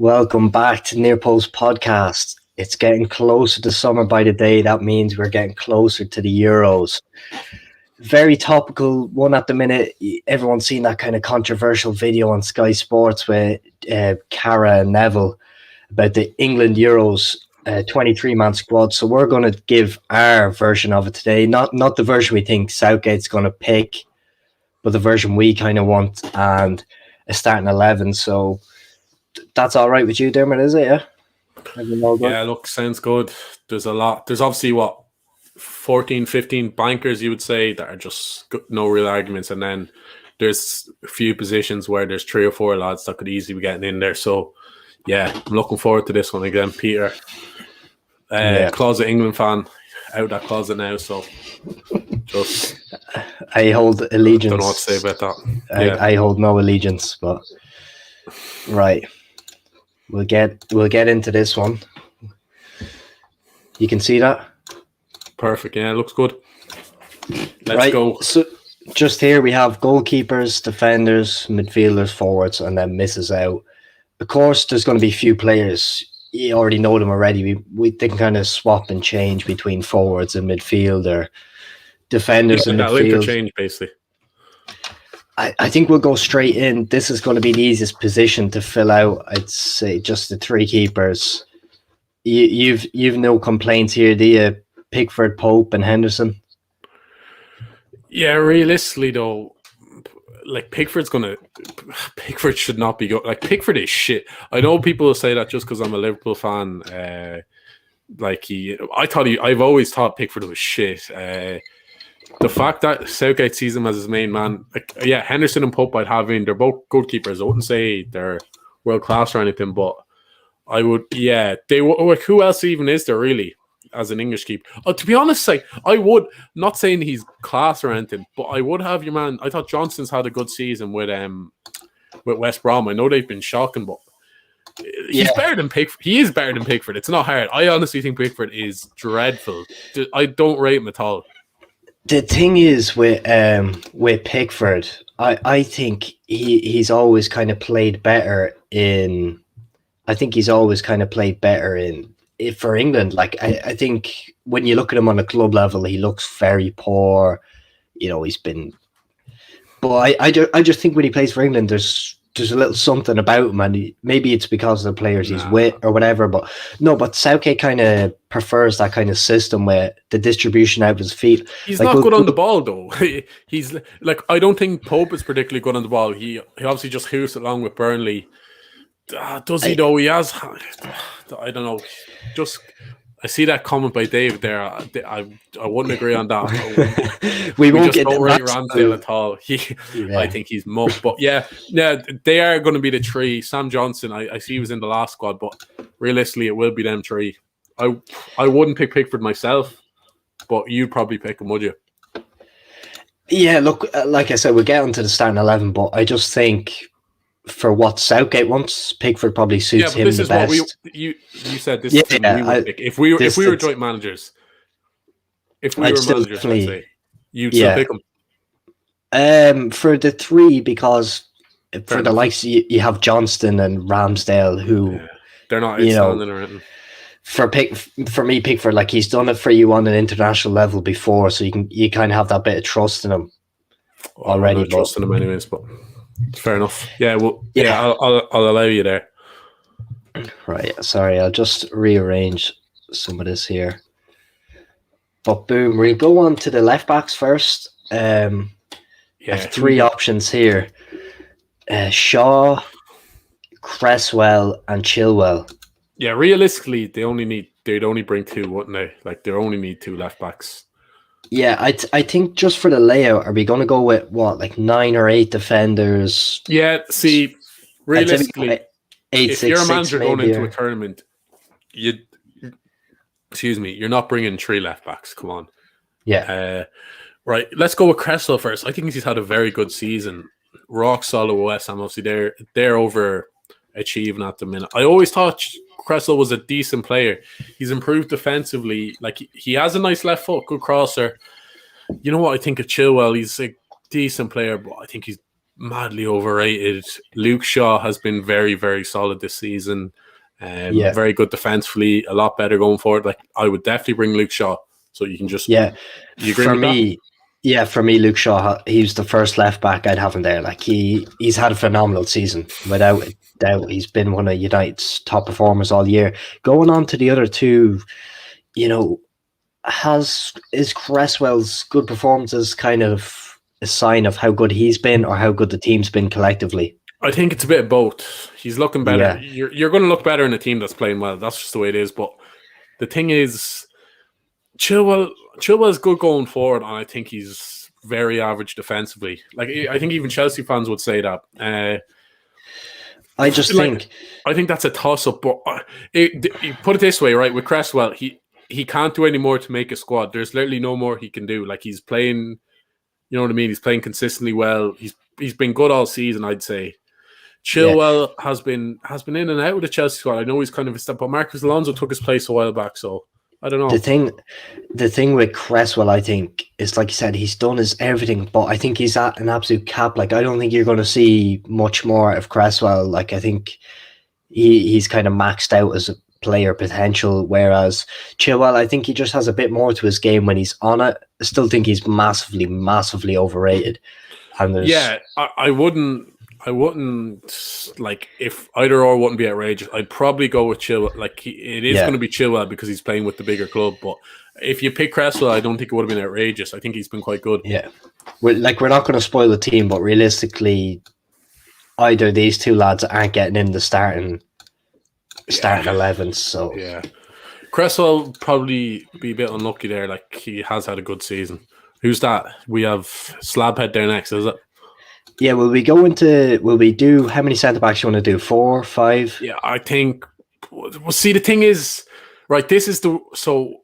Welcome back to Near Post Podcast. It's getting closer to summer by the day. That means we're getting closer to the Euros. Very topical one at the minute. Everyone's seen that kind of controversial video on Sky Sports with Cara and Neville about the England Euros 23-man squad. So we're going to give our version of it today. Not the version we think Southgate's going to pick, but the version we kind of want, and a starting 11. So that's all right with you, Dermot, is it? Yeah. Yeah, look, sounds good. There's a lot. There's obviously 14, 15 bankers, you would say, that are just no real arguments, and then there's a few positions where there's 3 or 4 lads that could easily be getting in there. So yeah, I'm looking forward to this one again. Peter, closet England fan, out that closet now, so just I hold allegiance. Don't know what to say about that. I hold no allegiance, but right. We'll get into this one. You can see that? Perfect. Yeah, it looks good. Let's go. So just here we have goalkeepers, defenders, midfielders, forwards, and then misses out. Of course, there's going to be a few players. You already know them already. They can kind of swap and change between forwards and midfield, or defenders and midfield. Interchange, basically. I think we'll go straight in. This is going to be the easiest position to fill out. I'd say just the 3 keepers. You've no complaints here, do you? Pickford, Pope, and Henderson. Yeah, realistically though, like Pickford should not be going. Like Pickford is shit. I know people will say that just because I'm a Liverpool fan. I've always thought Pickford was shit. The fact that Southgate sees him as his main man, Henderson and Pope I'd have in. They're both good keepers. I wouldn't say they're world class or anything, but I would. Yeah, who else even is there really as an English keeper? To be honest, I would not saying he's class or anything, but I would have your man. I thought Johnson's had a good season with West Brom. I know they've been shocking, but he's better than Pickford. He is better than Pickford. It's not hard. I honestly think Pickford is dreadful. I don't rate him at all. The thing is with Pickford, I think he's always kind of played better in. I think he's always kind of played better for England. Like I think when you look at him on a club level, he looks very poor. You know, he's been. But I just think when he plays for England, there's a little something about him, and maybe it's because of the players he's with or whatever. But Southgate kind of prefers that kind of system where the distribution out of his feet. He's not good on the ball though. He's like, I don't think Pope is particularly good on the ball. He obviously just hoofs along with Burnley. Does he though? He has. I don't know. Just. I see that comment by Dave there. I wouldn't agree on that. we won't get don't rate Ramsdale at all. I think he's muck. But yeah, they are going to be the 3. Sam Johnson, I see he was in the last squad, but realistically, it will be them 3. I wouldn't pick Pickford myself, but you'd probably pick him, would you? Yeah, look, like I said, we'll get onto the starting 11, but I just think for what Southgate wants, Pickford probably suits him the best. What you said this is we would pick. If we were joint managers, let's say, you'd still pick him. For the 3, because Fair for enough. the likes you have Johnston and Ramsdale, who they're not outstanding or anything. For me, Pickford, like he's done it for you on an international level before, so you kind of have that bit of trust in him already. I'm not trusting him anyways, but. Fair enough. Yeah, well, I'll allow you there. Right. Sorry, I'll just rearrange some of this here. But boom, we'll go on to the left backs first. I have 3 options here: Shaw, Cresswell, and Chilwell. Yeah, realistically, they'd only bring 2, wouldn't they? Like they only need 2 left backs. Yeah, I think just for the layout, are we going to go with what, 9 or 8 defenders? Yeah, see, realistically, 8, if 6, you're a manager going into or... a tournament, you're not bringing 3 left backs. Come on. Yeah. Right, let's go with Cresswell first. I think he's had a very good season. Rock solid with West Ham. Obviously, they're overachieving at the minute. I always thought Cresswell was a decent player. He's improved defensively. Like he has a nice left foot, good crosser. You know what I think of Chilwell? He's a decent player, but I think he's madly overrated. Luke Shaw has been very, very solid this season. Very good defensively, a lot better going forward. Like, I would definitely bring Luke Shaw. So you can just you agree for with me. that? Yeah, for me, Luke Shaw, he's the first left back I'd have him there. Like he's had a phenomenal season without a doubt. He's been one of United's top performers all year. Going on to the other two, is Cresswell's good performances kind of a sign of how good he's been or how good the team's been collectively? I think it's a bit of both. He's looking better. Yeah. You're going to look better in a team that's playing well. That's just the way it is. But the thing is, Chilwell's good going forward, and I think he's very average defensively. Like, I think even Chelsea fans would say that. I think that's a toss-up. But you put it this way, right? With Cresswell, he can't do any more to make a squad. There's literally no more he can do. Like, he's playing, you know what I mean? He's playing consistently well. He's been good all season, I'd say. Chilwell has been in and out of the Chelsea squad. I know he's kind of a step, but Marcus Alonso took his place a while back, so I don't know. The thing with Cresswell, I think, is like you said, he's done his everything, but I think he's at an absolute cap. Like, I don't think you're going to see much more of Cresswell. Like, I think he's kind of maxed out as a player potential, whereas Chilwell, I think he just has a bit more to his game when he's on it. I still think he's massively, massively overrated. And I wouldn't like, if either or wouldn't be outrageous, I'd probably go with Chilwell. Like, it is going to be Chilwell because he's playing with the bigger club. But if you pick Cresswell, I don't think it would have been outrageous. I think he's been quite good. Yeah, we're not going to spoil the team, but realistically, either these two lads aren't getting in the starting 11. So yeah, Cresswell probably be a bit unlucky there. Like, he has had a good season. Who's that? We have Slabhead there next, is it? Yeah, will we do, how many centre backs you want to do? 4, 5? Yeah, I think, see, the thing is, right, so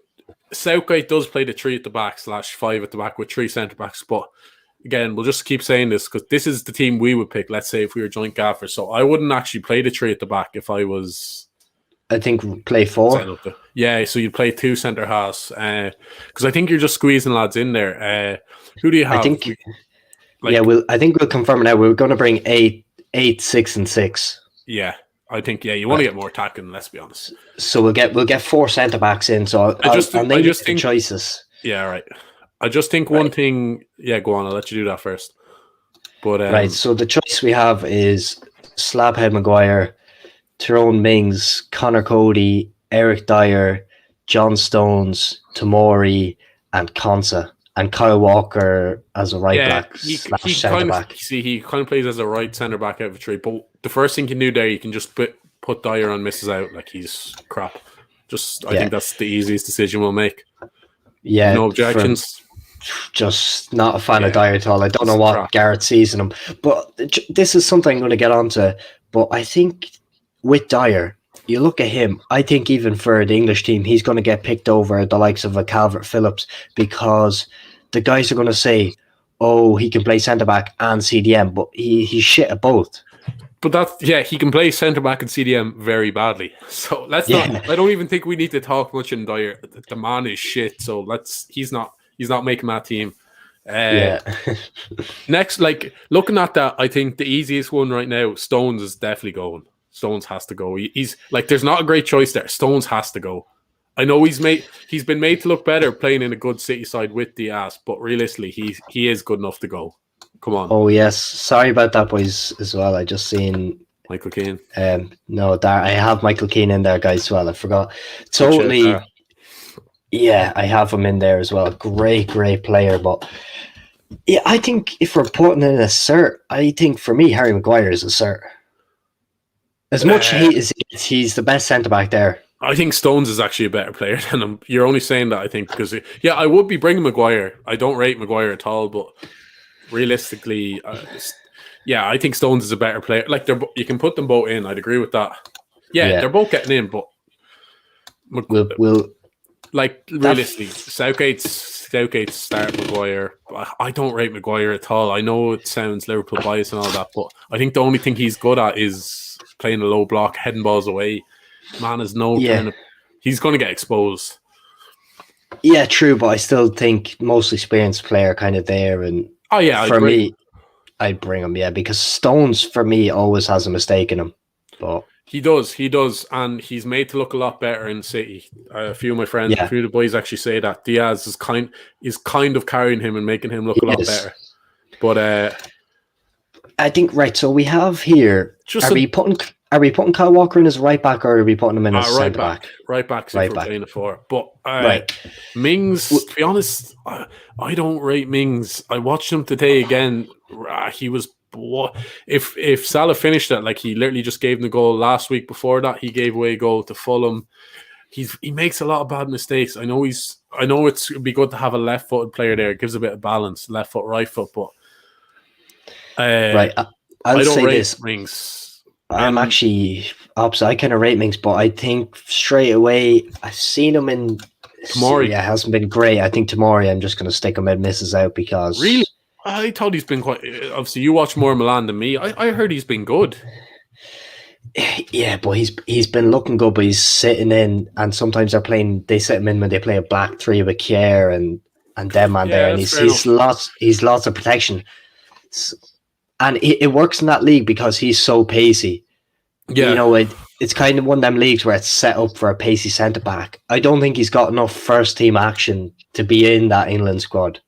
Southgate does play the 3 at the back / 5 at the back with 3 centre backs, but again, we'll just keep saying this because this is the team we would pick, let's say, if we were joint gaffers. So I wouldn't actually play the 3 at the back if I was... I think play 4. Yeah, so you'd play 2 centre halves because I think you're just squeezing lads in there. Who do you have? I think we'll confirm it now. We're going to bring 8, 6, and 6. Yeah, I think you want to get more attacking. Let's be honest. So we'll get 4 centre backs in. So I'll name the choices. Yeah, right. I just think one thing. Yeah, go on. I'll let you do that first. But right. So the choice we have is Slabhead Maguire, Tyrone Mings, Connor Cody, Eric Dyer, John Stones, Tomori, and Konsa. And Kyle Walker as a right back / centre back. He kind of plays as a right centre back out of 3. But the first thing you can do there, you can just put Dyer on misses out like he's crap. I think that's the easiest decision we'll make. Yeah, no objections. Just not a fan of Dyer at all. I don't know what Garrett sees in him, but this is something I'm going to get onto. But I think with Dyer, you look at him, I think even for the English team, he's going to get picked over the likes of a Calvert-Phillips because the guys are going to say, oh, he can play centre-back and CDM, but he's shit at both. But he can play centre-back and CDM very badly. So let's not, I don't even think we need to talk much in Dyer. The man is shit, so he's not making that team. Next, like, looking at that, I think the easiest one right now, Stones is definitely going. Stones has to go. He's like, there's not a great choice there. Stones has to go. I know he's been made to look better playing in a good City side with Diaz, but realistically, he is good enough to go. Come on. Oh yes, sorry about that, boys. As well, I just seen Michael Keane. No, I have Michael Keane in there, guys. As well, I forgot. Totally. Yeah, I have him in there as well. Great player, but yeah, I think if we're putting in a cert, I think for me, Harry Maguire is a cert. As much hate as he's the best centre back there. I think Stones is actually a better player than him. You're only saying that, I think, because I would be bringing Maguire. I don't rate Maguire at all, but realistically, I think Stones is a better player. Like, you can put them both in. I'd agree with that. Yeah. They're both getting in, but we'll like, realistically, Southgate's start Maguire. I don't rate Maguire at all. I know it sounds Liverpool bias and all that, but I think the only thing he's good at is playing a low block, heading balls away. Man is he's going to get exposed. Yeah, true, but I still think most experienced player kind of there. And for me, I'd bring him, yeah, because Stones for me always has a mistake in him. But He does, and he's made to look a lot better in City. A few of my friends, a yeah, few of the boys actually say that Diaz is kind of carrying him and making him look he a lot is. better. But I think right. So we have here. Are we putting Kyle Walker in as right back, or are we putting him in as centre back? Right back, Right we're back. playing it for. But Right. Mings, to be honest, I don't rate Mings. I watched him today again. He was. If Salah finished it, like he literally just gave him the goal last week. Before that, he gave away a goal to Fulham. He makes a lot of bad mistakes. I know it'd be good to have a left-footed player there. It gives a bit of balance, left foot, right foot. But right, I I'll don't say rate this. Mings. I'm actually opposite. I kind of rate Mings, but I think straight away I've seen him in Tomori. Yeah, hasn't been great. I think Tomori, I'm just going to stick him in misses out because Really, I thought he's been quite. Obviously, you watch more Milan than me. I heard he's been good. Yeah, but he's been looking good, but he's sitting in, and sometimes they sit him in when they play a back three with Kier and them man there, and he's lots of protection, and it works in that league because he's so pacey. Yeah, you know, it's kind of one of them leagues where it's set up for a pacey centre back. I don't think he's got enough first team action to be in that England squad.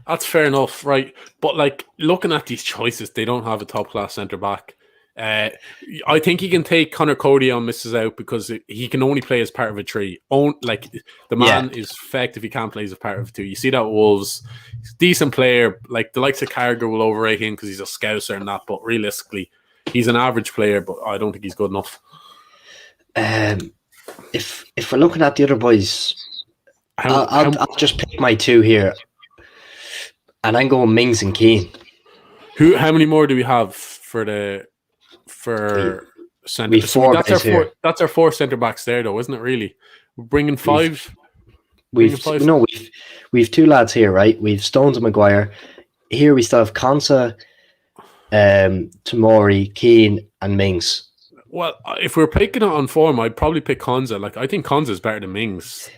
That's fair enough, right? But like looking at these choices, they don't have a top class centre back. I think he can take Connor Cody on misses out because he can only play as part of a three. Like the man is fecked if he can't play as a part of a two. You see that Wolves, he's a decent player. Like the likes of Carragher will overrate him because he's a scouser and that. But realistically, he's an average player. But I don't think he's good enough. If we're looking at the other boys, I'll just pick my two here, and I'm going Mings and Keane. How many more do we have for centre? That's our four centre backs there, though, isn't it? Really, we're bringing five. We've two lads here, right? We've Stones and Maguire. Here we still have Konsa, Tomori, Keane, and Mings. Well, if we're picking it on form, I'd probably pick Konsa. Like I think Konsa is better than Mings.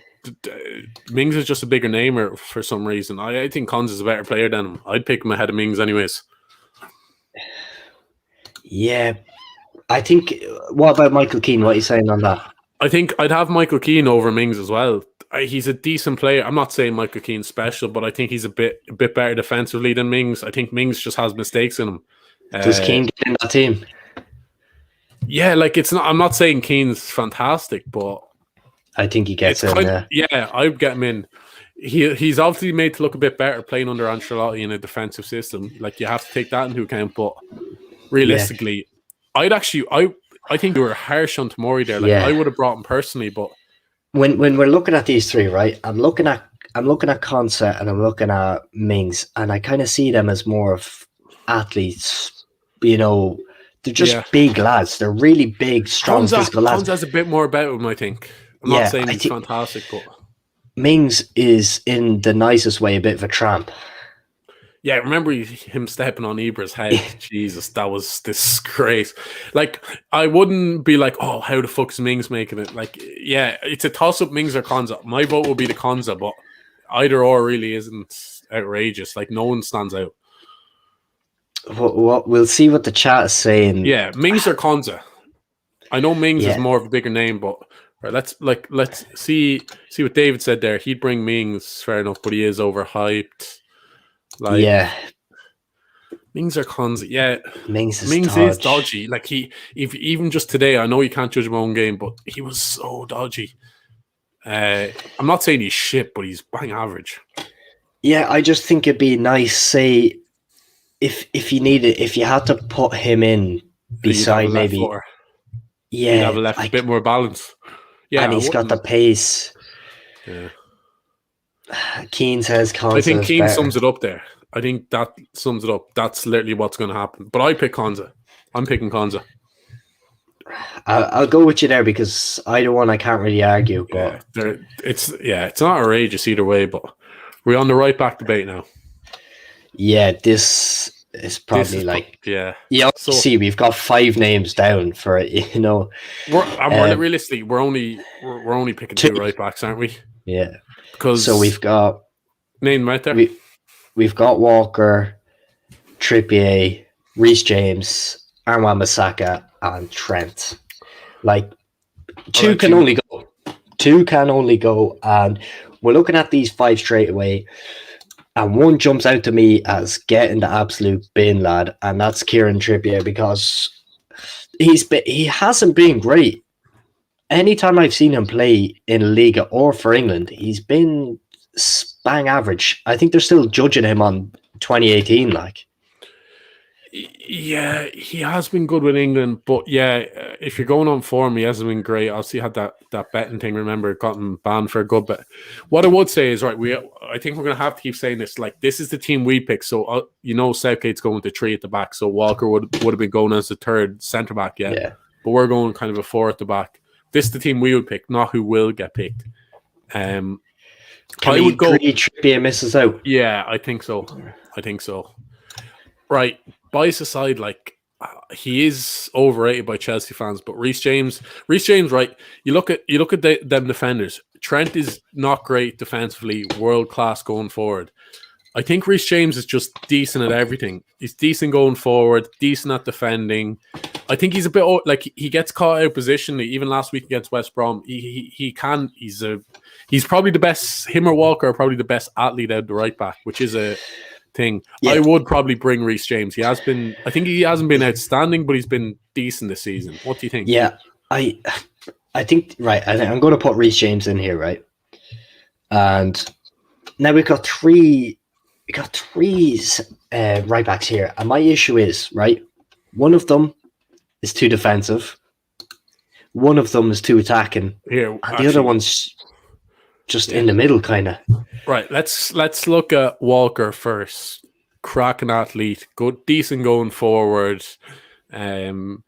Mings is just a bigger namer for some reason. I think Konsa is a better player than him. I'd pick him ahead of Mings, anyways. Yeah, I think. What about Michael Keane? What are you saying on that? I think I'd have Michael Keane over Mings as well. He's a decent player. I'm not saying Michael Keane's special, but I think he's a bit better defensively than Mings. I think Mings just has mistakes in him. Does Keane get in that team? Yeah, like it's not. I'm not saying Keane's fantastic, but I think he gets in. Yeah, I'd get him in. He's obviously made to look a bit better playing under Ancelotti in a defensive system. Like you have to take that into account, but. Realistically, I think you were harsh on Tomori there. Like I would have brought him personally, but when we're looking at these three, right? I'm looking at Konsa and I'm looking at Mings, and I kind of see them as more of athletes. You know, they're just big lads. They're really big, strong, physical lads. Konsa has a bit more about him, I think. I'm not saying he's fantastic, but Mings is in the nicest way a bit of a tramp. Yeah, remember him stepping on Ibra's head? Jesus, that was disgrace. Like, I wouldn't be like, oh, how the fuck is Mings making it? Like, yeah, it's a toss-up, Mings or Konsa. My vote will be the Konsa, but either or really isn't outrageous. Like, no one stands out. We'll see what the chat is saying. Yeah, Mings or Konsa. I know Mings is more of a bigger name, but right, let's see what David said there. He'd bring Mings, fair enough, but he is overhyped. Like, Mings or Konsa, Mings is dodgy. Like even just today, I know you can't judge my own game, but he was so dodgy. I'm not saying he's shit, but he's bang average. Yeah, I just think it'd be nice, say, if you had to put him in beside maybe, he'd have a bit more balance. Yeah, and he's got the pace. Yeah. Keane says Konsa. I think Keane sums it up there. I think that sums it up. That's literally what's going to happen. But I pick Konsa. I'm picking Konsa. I'll go with you there because either one I can't really argue. But it's not outrageous either way. But we're on the right back debate now. Yeah, this is probably So, see, we've got 5 names down for it. You know, we're realistically we're only picking 2 right backs, aren't we? Yeah. So we've got name right there. We've got Walker, Trippier, Reece James, Aaron Bissaka, and Trent. Like, two can only go. Two can only go. And we're looking at these five straight away. And one jumps out to me as getting the absolute bin, lad. And that's Kieran Trippier, because he hasn't been great. Anytime I've seen him play in Liga or for England, he's been bang average. I think they're still judging him on 2018, like. Yeah, he has been good with England, but yeah, if you're going on form, he hasn't been great. Obviously, he had that betting thing. Remember, got him banned for a good bit. What I would say is, right, I think we're going to have to keep saying this. Like, this is the team we pick. So Southgate's going to three at the back. So Walker would have been going as the third centre back, yeah. But we're going kind of a four at the back. This is the team we would pick, not who will get picked. I would go. Trippier misses out. Yeah, I think so. Right. Bias aside, like, he is overrated by Chelsea fans, but Reece James, right? You look at them defenders. Trent is not great defensively, world class going forward. I think Reece James is just decent at everything. He's decent going forward, decent at defending. I think he's a bit like he gets caught out positionally. Even last week against West Brom, he's probably the best. Him or Walker are probably the best athlete out the right back, which is a thing. Yeah. I would probably bring Reece James. I think he hasn't been outstanding, but he's been decent this season. What do you think? Yeah, I think right. I'm going to put Reece James in here, right? And now we've got three right backs here, and my issue is, right, one of them is too defensive, one of them is too attacking, and the other one's just in the middle, kind of. Right, let's look at Walker first. Cracking athlete, good, decent going forward. Can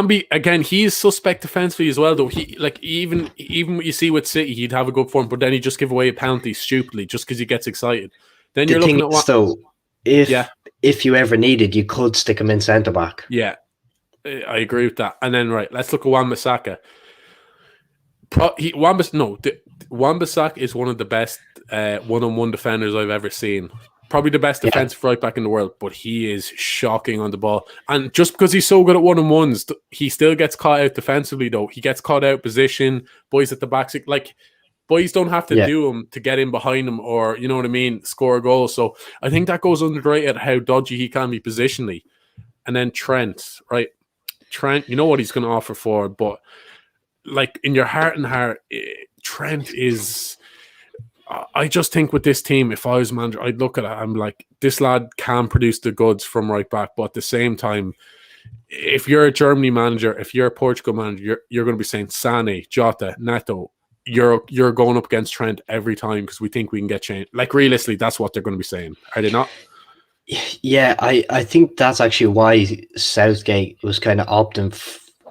be, again, he's suspect defensively as well, though. He, like, even what you see with City, he'd have a good form, but then he'd just give away a penalty stupidly just because he gets excited. Then you're looking at what, though, if you ever needed, you could stick him in centre back. Yeah, I agree with that. And then, right, let's look at Wan-Bissaka. Wan-Bissaka is one of the best one-on-one defenders I've ever seen. Probably the best defensive right back in the world, but he is shocking on the ball. And just because he's so good at one-on-ones, he still gets caught out defensively, though. He gets caught out position, boys at the back. Like, boys don't have to do him to get in behind him or, you know what I mean, score a goal. So I think that goes underrated how dodgy he can be positionally. And then Trent, right? Trent, you know what he's going to offer forward, but like in your heart and heart, Trent is... I just think with this team, if I was manager, I'd look at it. I'm like, this lad can produce the goods from right back, but at the same time, if you're a Germany manager, if you're a Portugal manager, you're going to be saying Sané, Jota, Neto. You're going up against Trent every time because we think we can get changed. Like, realistically, that's what they're going to be saying. Are they not? Yeah, I think that's actually why Southgate was kind of opting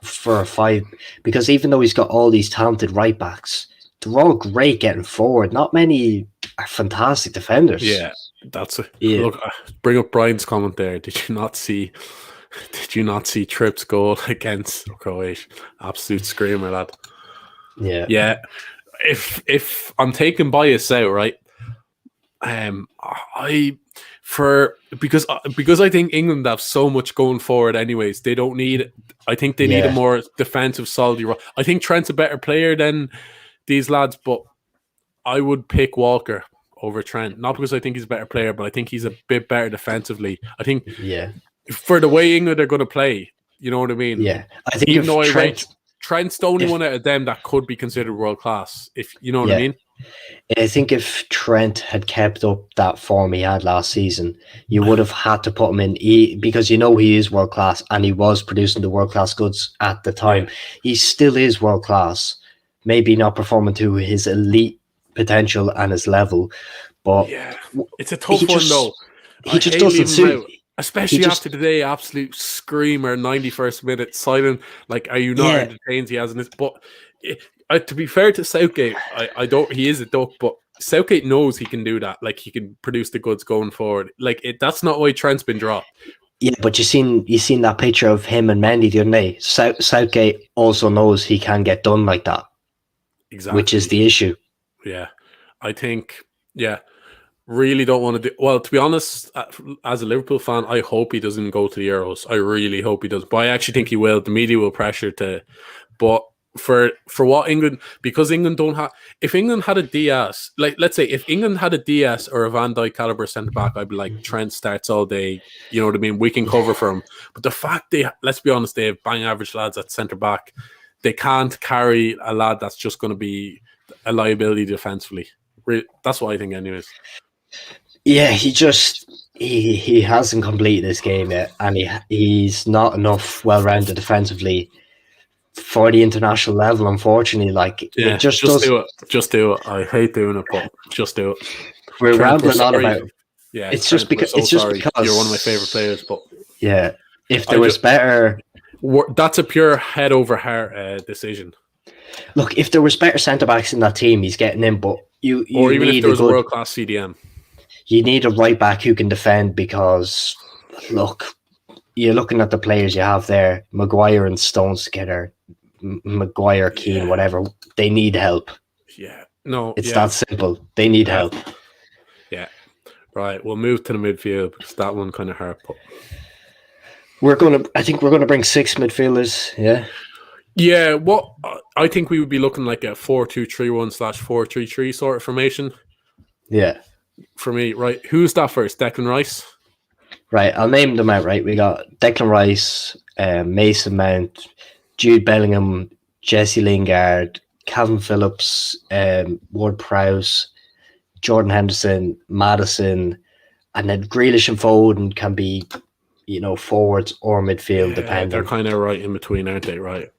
for a five, because even though he's got all these talented right backs, they're all great getting forward. Not many are fantastic defenders. Yeah, that's it. Yeah. Look, bring up Brian's comment there. Did you not see Tripp's goal against Croatia? Absolute screamer, lad. Yeah. If I'm taking bias out, right? Because I think England have so much going forward anyways. They don't need. I think they need a more defensive, solid role. I think Trent's a better player than these lads, but I would pick Walker over Trent. Not because I think he's a better player, but I think he's a bit better defensively. I think for the way England are going to play, you know what I mean? Yeah. I think even though Trent's the only one out of them that could be considered world class, if you know what I mean. I think if Trent had kept up that form he had last season, you would have had to put him in because you know he is world class and he was producing the world class goods at the time. He still is world class. Maybe not performing to his elite potential and his level, but it's a tough one though. He just doesn't suit. Especially after today, absolute screamer, 91st minute, silent. Like, are you not entertained? He hasn't. But to be fair to Southgate, I don't. He is a duck, but Southgate knows he can do that. Like, he can produce the goods going forward. Like, that's not why Trent's been dropped. Yeah, but you seen that picture of him and Mendy the other day. Southgate also knows he can get done like that. Exactly. Which is the issue. Yeah. I think, really don't want to do. Well, to be honest, as a Liverpool fan, I hope he doesn't go to the Euros. I really hope he does, but I actually think he will. The media will pressure to, but for what England, because England don't have. If England had a Diaz, like let's say if England had a Diaz or a Van Dijk caliber centre back, I'd be like Trent starts all day. You know what I mean? We can cover for him. But the fact let's be honest, they have bang average lads at centre back. They can't carry a lad that's just going to be a liability defensively. That's what I think, anyways. Yeah, he hasn't completed this game yet, and he's not enough well-rounded defensively for the international level, unfortunately. Like, yeah, it just do it. Just do it. I hate doing it, but just do it. We're rambling on about it. Yeah, it's just because you're one of my favorite players. But yeah, if there was better, that's a pure head over heart decision. Look, if there was better centre backs in that team, he's getting in. But you or even need if there was a world class CDM, you need a right back who can defend. Because look, you're looking at the players you have there: Maguire and Stones together. Maguire, Keane, whatever, they need help. Yeah, no, it's that simple. They need help. Yeah, right. We'll move to the midfield because that one kind of hurt. But I think we're gonna bring 6 midfielders. Yeah. Yeah, what I think we would be looking like a 4-2-3-1/4-3-3 sort of formation. Yeah. For me, right. Who's that first? Declan Rice. Right, I'll name them out. Right, we got Declan Rice, Mason Mount, Jude Bellingham, Jesse Lingard, Calvin Phillips, Ward-Prowse, Jordan Henderson, Maddison, and then Grealish and Foden can be, forwards or midfield, depending. They're kind of right in between, aren't they? Right.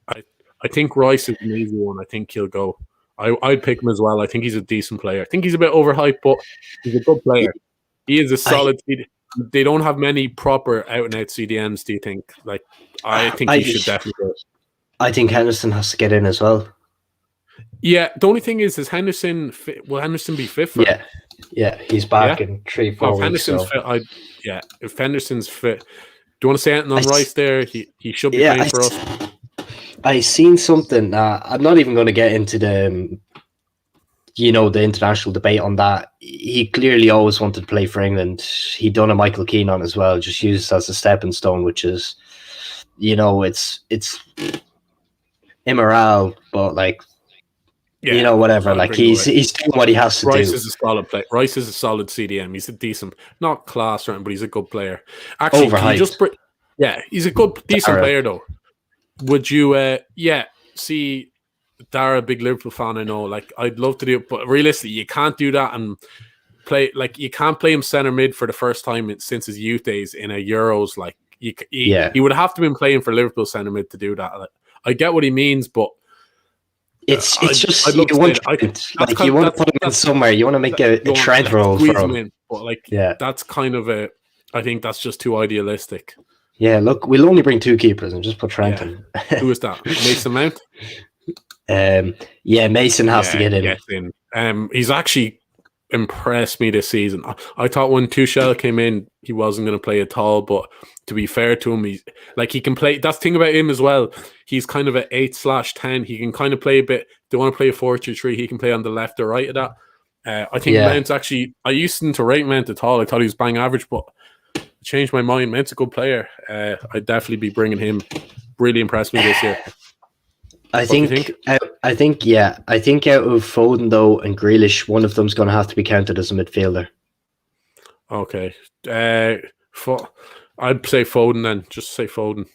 I think Rice is an easy one. I think he'll go. I'd pick him as well. I think he's a decent player. I think he's a bit overhyped, but he's a good player. He is a solid. They don't have many proper out-and-out CDMs, do you think? Like, I think he should definitely go. I think Henderson has to get in as well. Yeah, the only thing is Henderson fit? Will Henderson be fit for it? Yeah, he's back in 3-4 weeks. Henderson's fit, if Henderson's fit, do you want to say anything on Rice there? He should be playing for us. I seen something. I'm not even going to get into the international debate on that. He clearly always wanted to play for England. He done a Michael Keane on as well, just used as a stepping stone, which is, it's immoral, but whatever. Like he's doing what he has to do. Rice is a solid player. Rice is a solid CDM. He's a decent, not class round, but he's a good player. Actually, he's a good, decent player though. Would you, see, Dara, a big Liverpool fan, I know, like, I'd love to do it, but realistically, you can't do that and play, like, you can't play him centre mid for the first time since his youth days in a Euros, like, he would have to been playing for Liverpool centre mid to do that. Like, I get what he means, but it's just, you want to put him in somewhere, you want to make a Trent role for him. But, that's kind of I think that's just too idealistic. Yeah, look, we'll only bring 2 keepers and just put Trent in. Who is that? Mason Mount? Mason has to get in. He's actually impressed me this season. I thought when Tuchel came in, he wasn't going to play at all, but to be fair to him, he can play. That's the thing about him as well. He's kind of an 8/10. He can kind of play a bit. They want to play a 4-2-3. He can play on the left or right of that. I think Mount's actually, I used to rate Mount at all. I thought he was bang average, but changed my mind. Mount's a good player. I'd definitely be bringing him. Really impressed me this year. I think out of Foden though and Grealish, one of them's going to have to be counted as a midfielder. Okay, I'd say Foden then. Just say Foden.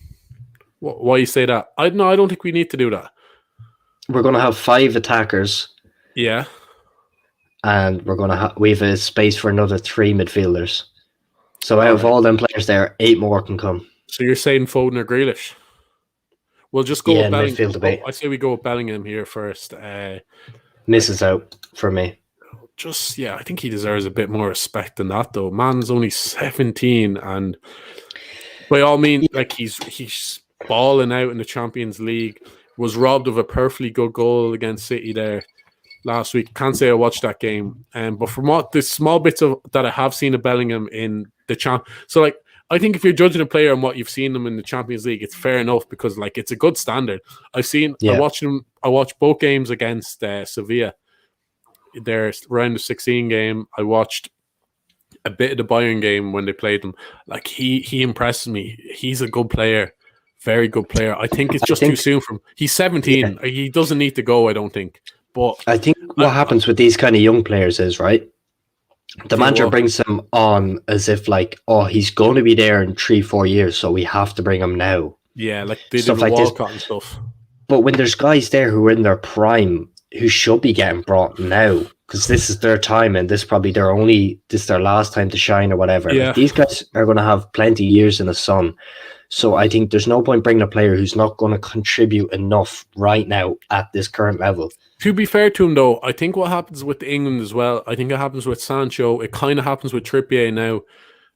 Why you say that? I don't think we need to do that. We're going to have 5 attackers. Yeah, and we're going to we have a space for another 3 midfielders. So out of all them players there, 8 more can come. So you're saying Foden or Grealish? We'll just go with Bellingham. I say we go with Bellingham here first. Misses out for me. I think he deserves a bit more respect than that, though. Man's only 17, and by all means, like he's balling out in the Champions League. Was robbed of a perfectly good goal against City there last week. Can't say I watched that game, but from what the small bits of that I have seen of Bellingham in the I think if you're judging a player on what you've seen them in the Champions League, it's fair enough because it's a good standard. I watched both games against Sevilla. Their round of 16 game. I watched a bit of the Bayern game when they played them. Like he impresses me. He's a good player, very good player. I think it's just too soon for him. He's 17. Yeah. He doesn't need to go, I don't think. But I think what happens with these kind of young players is, right, the manager brings him on as if like, oh, he's going to be there in 3-4 years, so we have to bring him now. Yeah, like they did like Walcott and stuff. But when there's guys there who are in their prime who should be getting brought now, because this is their time and this is probably their last time to shine or whatever. Yeah. Like, these guys are going to have plenty of years in the sun. So I think there's no point bringing a player who's not going to contribute enough right now at this current level. To be fair to him, though, I think what happens with England as well, I think it happens with Sancho. It kind of happens with Trippier now.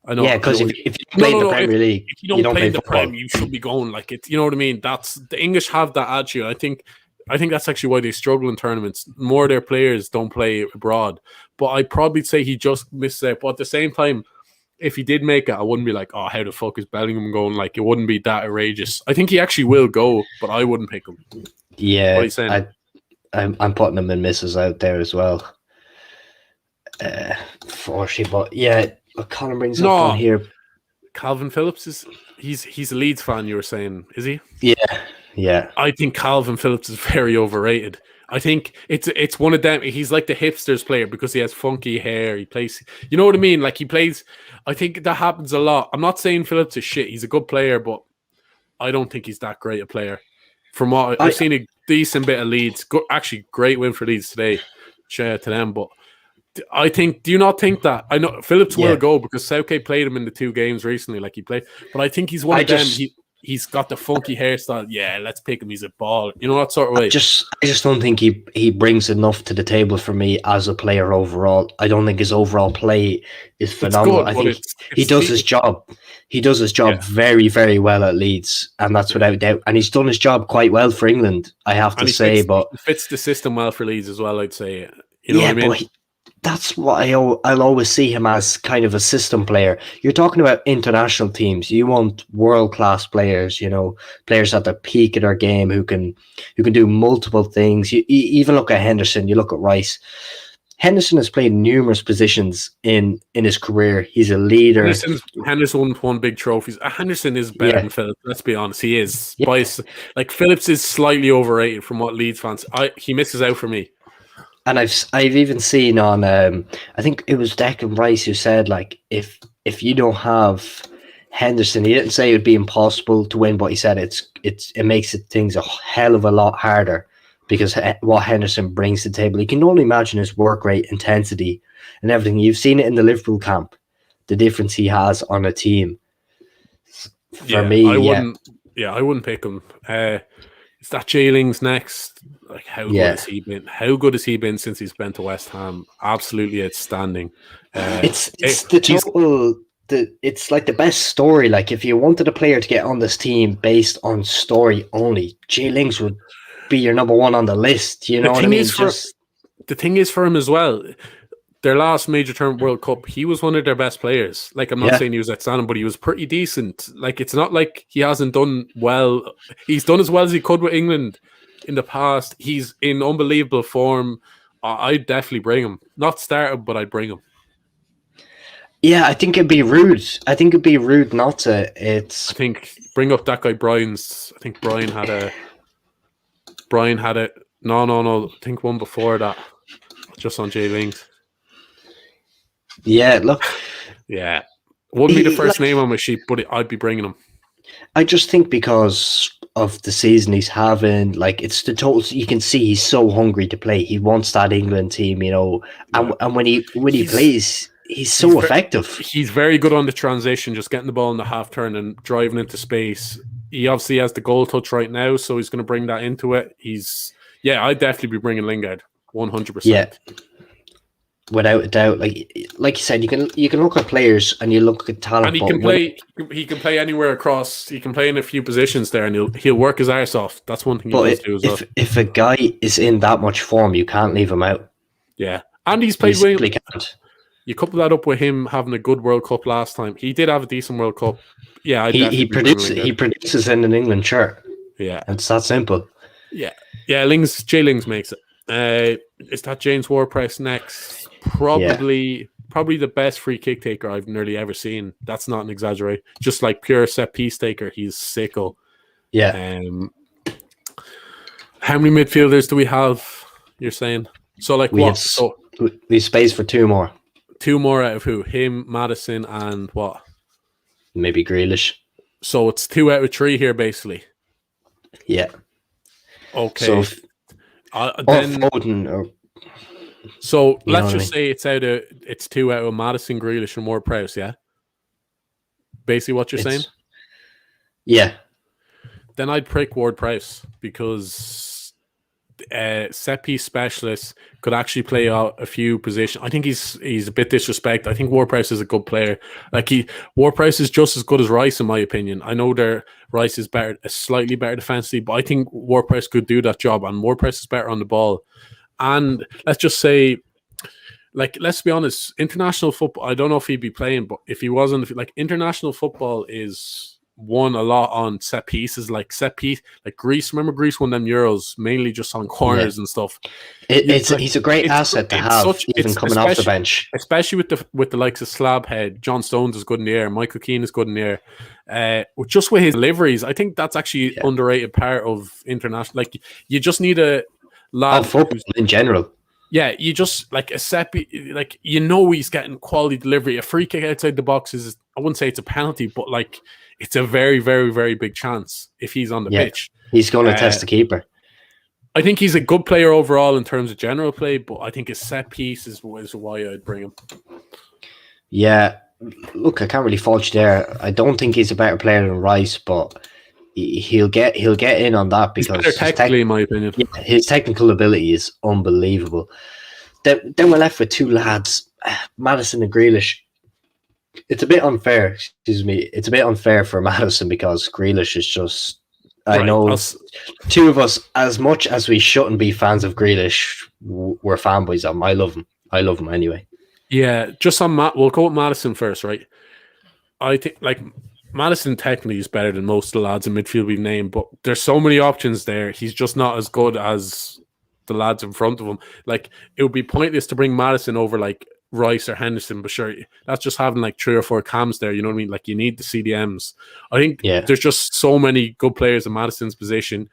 I know. Yeah, because if you play in the Premier League, if you don't play in the Prem, you should be going like it. You know what I mean? That's the English have that attitude. I think that's actually why they struggle in tournaments. More of their players don't play abroad. But I'd probably say he just missed out. But at the same time, if he did make it, I wouldn't be like, oh, how the fuck is Bellingham going? Like, it wouldn't be that outrageous. I think he actually will go, but I wouldn't pick him. Yeah, what are you saying? I'm putting him in misses out there as well. But yeah, Colin brings up on here. Calvin Phillips he's a Leeds fan, you were saying, is he? Yeah. I think Calvin Phillips is very overrated. I think it's one of them. He's like the hipsters player because he has funky hair. He plays, you know what I mean? Like he plays. I think that happens a lot. I'm not saying Phillips is shit. He's a good player, but I don't think he's that great a player. From what I've seen, a decent bit of Leeds. Actually, great win for Leeds today. Shout out to them. But I think, do you not think that? I know Phillips will go because Southgate played him in the 2 games recently. Like he played, but I think he's one of them. He's got the funky hairstyle. Yeah, let's pick him. He's a ball. You know, that sort of way. I just don't think he brings enough to the table for me as a player overall. I don't think his overall play is phenomenal. I think he does his job. He does his job very, very well at Leeds, and that's without doubt. And he's done his job quite well for England, I have to say. But he fits the system well for Leeds as well, I'd say. You know what I mean? But that's what I'll always see him as, kind of a system player. You're talking about international teams. You want world-class players, you know, players at the peak of their game who can do multiple things. You even look at Henderson, you look at Rice. Henderson has played numerous positions in his career. He's a leader. Henderson won big trophies. Henderson is better than Phillips. Let's be honest, he is. Yeah. Like Phillips is slightly overrated from what Leeds fans. He misses out for me. And I've even seen on I think it was Declan Rice who said, like, if you don't have Henderson, he didn't say it would be impossible to win, but he said it makes things a hell of a lot harder because what Henderson brings to the table. You can only imagine his work rate, intensity, and everything. You've seen it in the Liverpool camp, the difference he has on a team. For me, I wouldn't pick him. Is that Jay Lings next? Like, how good has he been? How good has he been since he's been to West Ham? Absolutely outstanding. It's like the best story. Like, if you wanted a player to get on this team based on story only, Jay Lings would be your number one on the list. You know what I mean? The thing is for him as well, their last major tournament World Cup, he was one of their best players. Like, I'm not saying he was outstanding, but he was pretty decent. Like, it's not like he hasn't done well. He's done as well as he could with England in the past. He's in unbelievable form. I'd definitely bring him. Not start him, but I'd bring him. Yeah, I think it'd be rude. I think it'd be rude not to. I think bring up that guy Brian's. I think Brian had a. No. I think one before that, just on Jay Lings. Yeah, look. Yeah, wouldn't be the first name on my sheet, but I'd be bringing him. I just think because of the season he's having, like, it's the total. You can see he's so hungry to play. He wants that England team, you know. And when he plays, he's so effective. He's very good on the transition, just getting the ball in the half turn and driving into space. He obviously has the goal touch right now, so he's going to bring that into it. I'd definitely be bringing Lingard, 100%. Yeah. Without a doubt, like you said, you can look at players and you look at talent. And he can play. He can play anywhere across. He can play in a few positions there, and he'll work his arse off. That's one thing he does do as well. If a guy is in that much form, you can't leave him out. Yeah, and he's played well. You couple that up with him having a good World Cup last time. He did have a decent World Cup. Yeah, he produces in an England shirt. Yeah, it's that simple. Yeah. Jay Lings makes it. Is that James Ward-Prowse next? Probably probably the best free kick taker I've nearly ever seen. That's not an exaggeration. Just like pure set piece taker, he's sicko. Yeah. How many midfielders do we have? You're saying so? Like We what? have So we have space for two more. 2 more out of who? Him, Madison, and what? Maybe Grealish. So it's 2 out of 3 here, basically. Yeah. Okay. So then, Foden or so you know let's what I just say it's 2 out of Madison, Grealish, and Ward-Prowse. Yeah. Basically, what you're saying. Yeah. Then I'd prick Ward-Prowse because set piece specialist could actually play out a few positions. I think he's a bit disrespect. I think Ward-Prowse is a good player. Like Ward-Prowse is just as good as Rice in my opinion. I know Rice is better, slightly better defensively, but I think Ward-Prowse could do that job, and Ward-Prowse is better on the ball. And let's just say, like, let's be honest, international football, I don't know if he'd be playing, but if he wasn't, like, international football is won a lot on set pieces, like Greece. Remember Greece won them Euros mainly just on corners and stuff. He's a great asset to have, even coming off the bench, especially with the likes of Slabhead. John Stones is good in the air. Michael Keane is good in the air. Just with his deliveries, I think that's actually underrated part of international. Like, you just need a lad football in general. Yeah, you just like a set, like, you know, he's getting quality delivery. A free kick outside the box is, I wouldn't say it's a penalty, but like, it's a very, very, very big chance if he's on the pitch. He's going to test the keeper. I think he's a good player overall in terms of general play, but I think his set piece is why I'd bring him. Yeah, look, I can't really fault you there. I don't think he's a better player than Rice, but he'll get in on that because he's better technically, in my opinion. Yeah, his technical ability is unbelievable. Then we're left with 2 lads, Madison and Grealish. It's a bit unfair, It's a bit unfair for Madison because Grealish is just... I know 2 of us, as much as we shouldn't be fans of Grealish, we're fanboys of him. I love him anyway. Yeah, just on we'll go with Madison first, right? I think, like, Madison technically is better than most of the lads in midfield we've named, but there's so many options there. He's just not as good as the lads in front of him. Like, it would be pointless to bring Madison over, like, Rice or Henderson, but sure, that's just having like 3 or 4 cams there. You know what I mean? Like, you need the CDMs. I think there's just so many good players in Madison's position,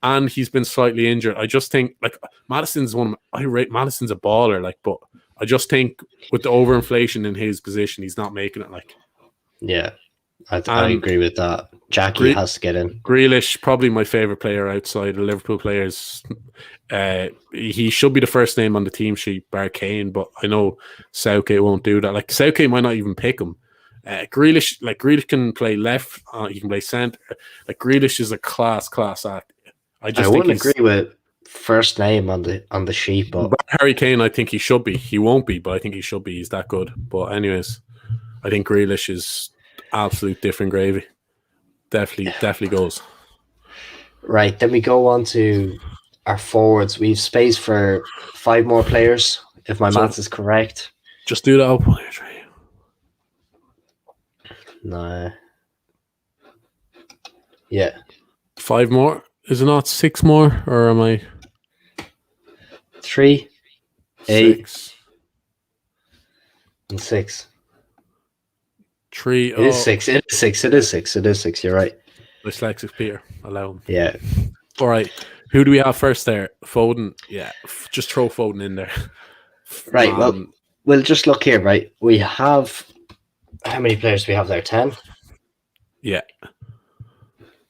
and he's been slightly injured. I just think, like, I rate Madison's a baller, like, but I just think with the overinflation in his position, he's not making it. Like, yeah, I agree with that. Jackie has to get in. Grealish, probably my favorite player outside the Liverpool players. He should be the first name on the team sheet, bar Kane, but I know Southgate won't do that. Like, Southgate might not even pick him. Grealish can play left, he can play centre. Like, Grealish is a class act. I wouldn't agree with first name on the sheet, but Harry Kane, I think he should be. He won't be, but I think he should be. He's that good. But anyways, I think Grealish is absolute different gravy. Definitely goes. Right, then we go on to our forwards. We have space for 5 more players, if my maths is correct. Just do that up on your tray. No. Yeah. 5 more? Is it not 6 more? Or am I 3, 8, 6 and 6? 3. It is 6. It is 6. You're right. Dyslexic Peter. Allow him. Yeah. All right. Who do we have first there? Foden. Yeah. Just throw Foden in there. Right. Well, we'll just look here, right? We have... How many players do we have there? 10? Yeah.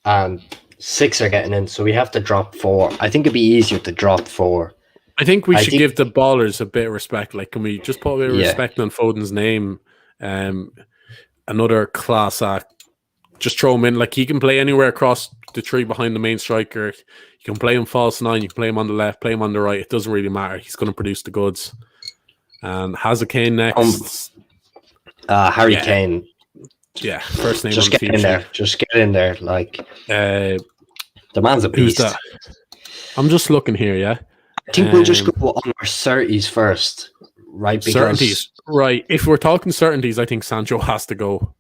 And 6 are getting in, so we have to drop 4. I think it'd be easier to drop 4. I think we should give the ballers a bit of respect. Like, can we just put a bit of respect on Foden's name? Another class act. Just throw him in. Like, he can play anywhere across the 3 behind the main striker. You can play him false 9. You can play him on the left, play him on the right. It doesn't really matter. He's going to produce the goods. And has a Kane next. Harry Kane. Yeah, first name. Just on get in there. Just get in there. Like, the man's a beast. Who's that? I'm just looking here. Yeah, I think we'll just go on our certainties first, right? Because certainties, right? If we're talking certainties, I think Sancho has to go.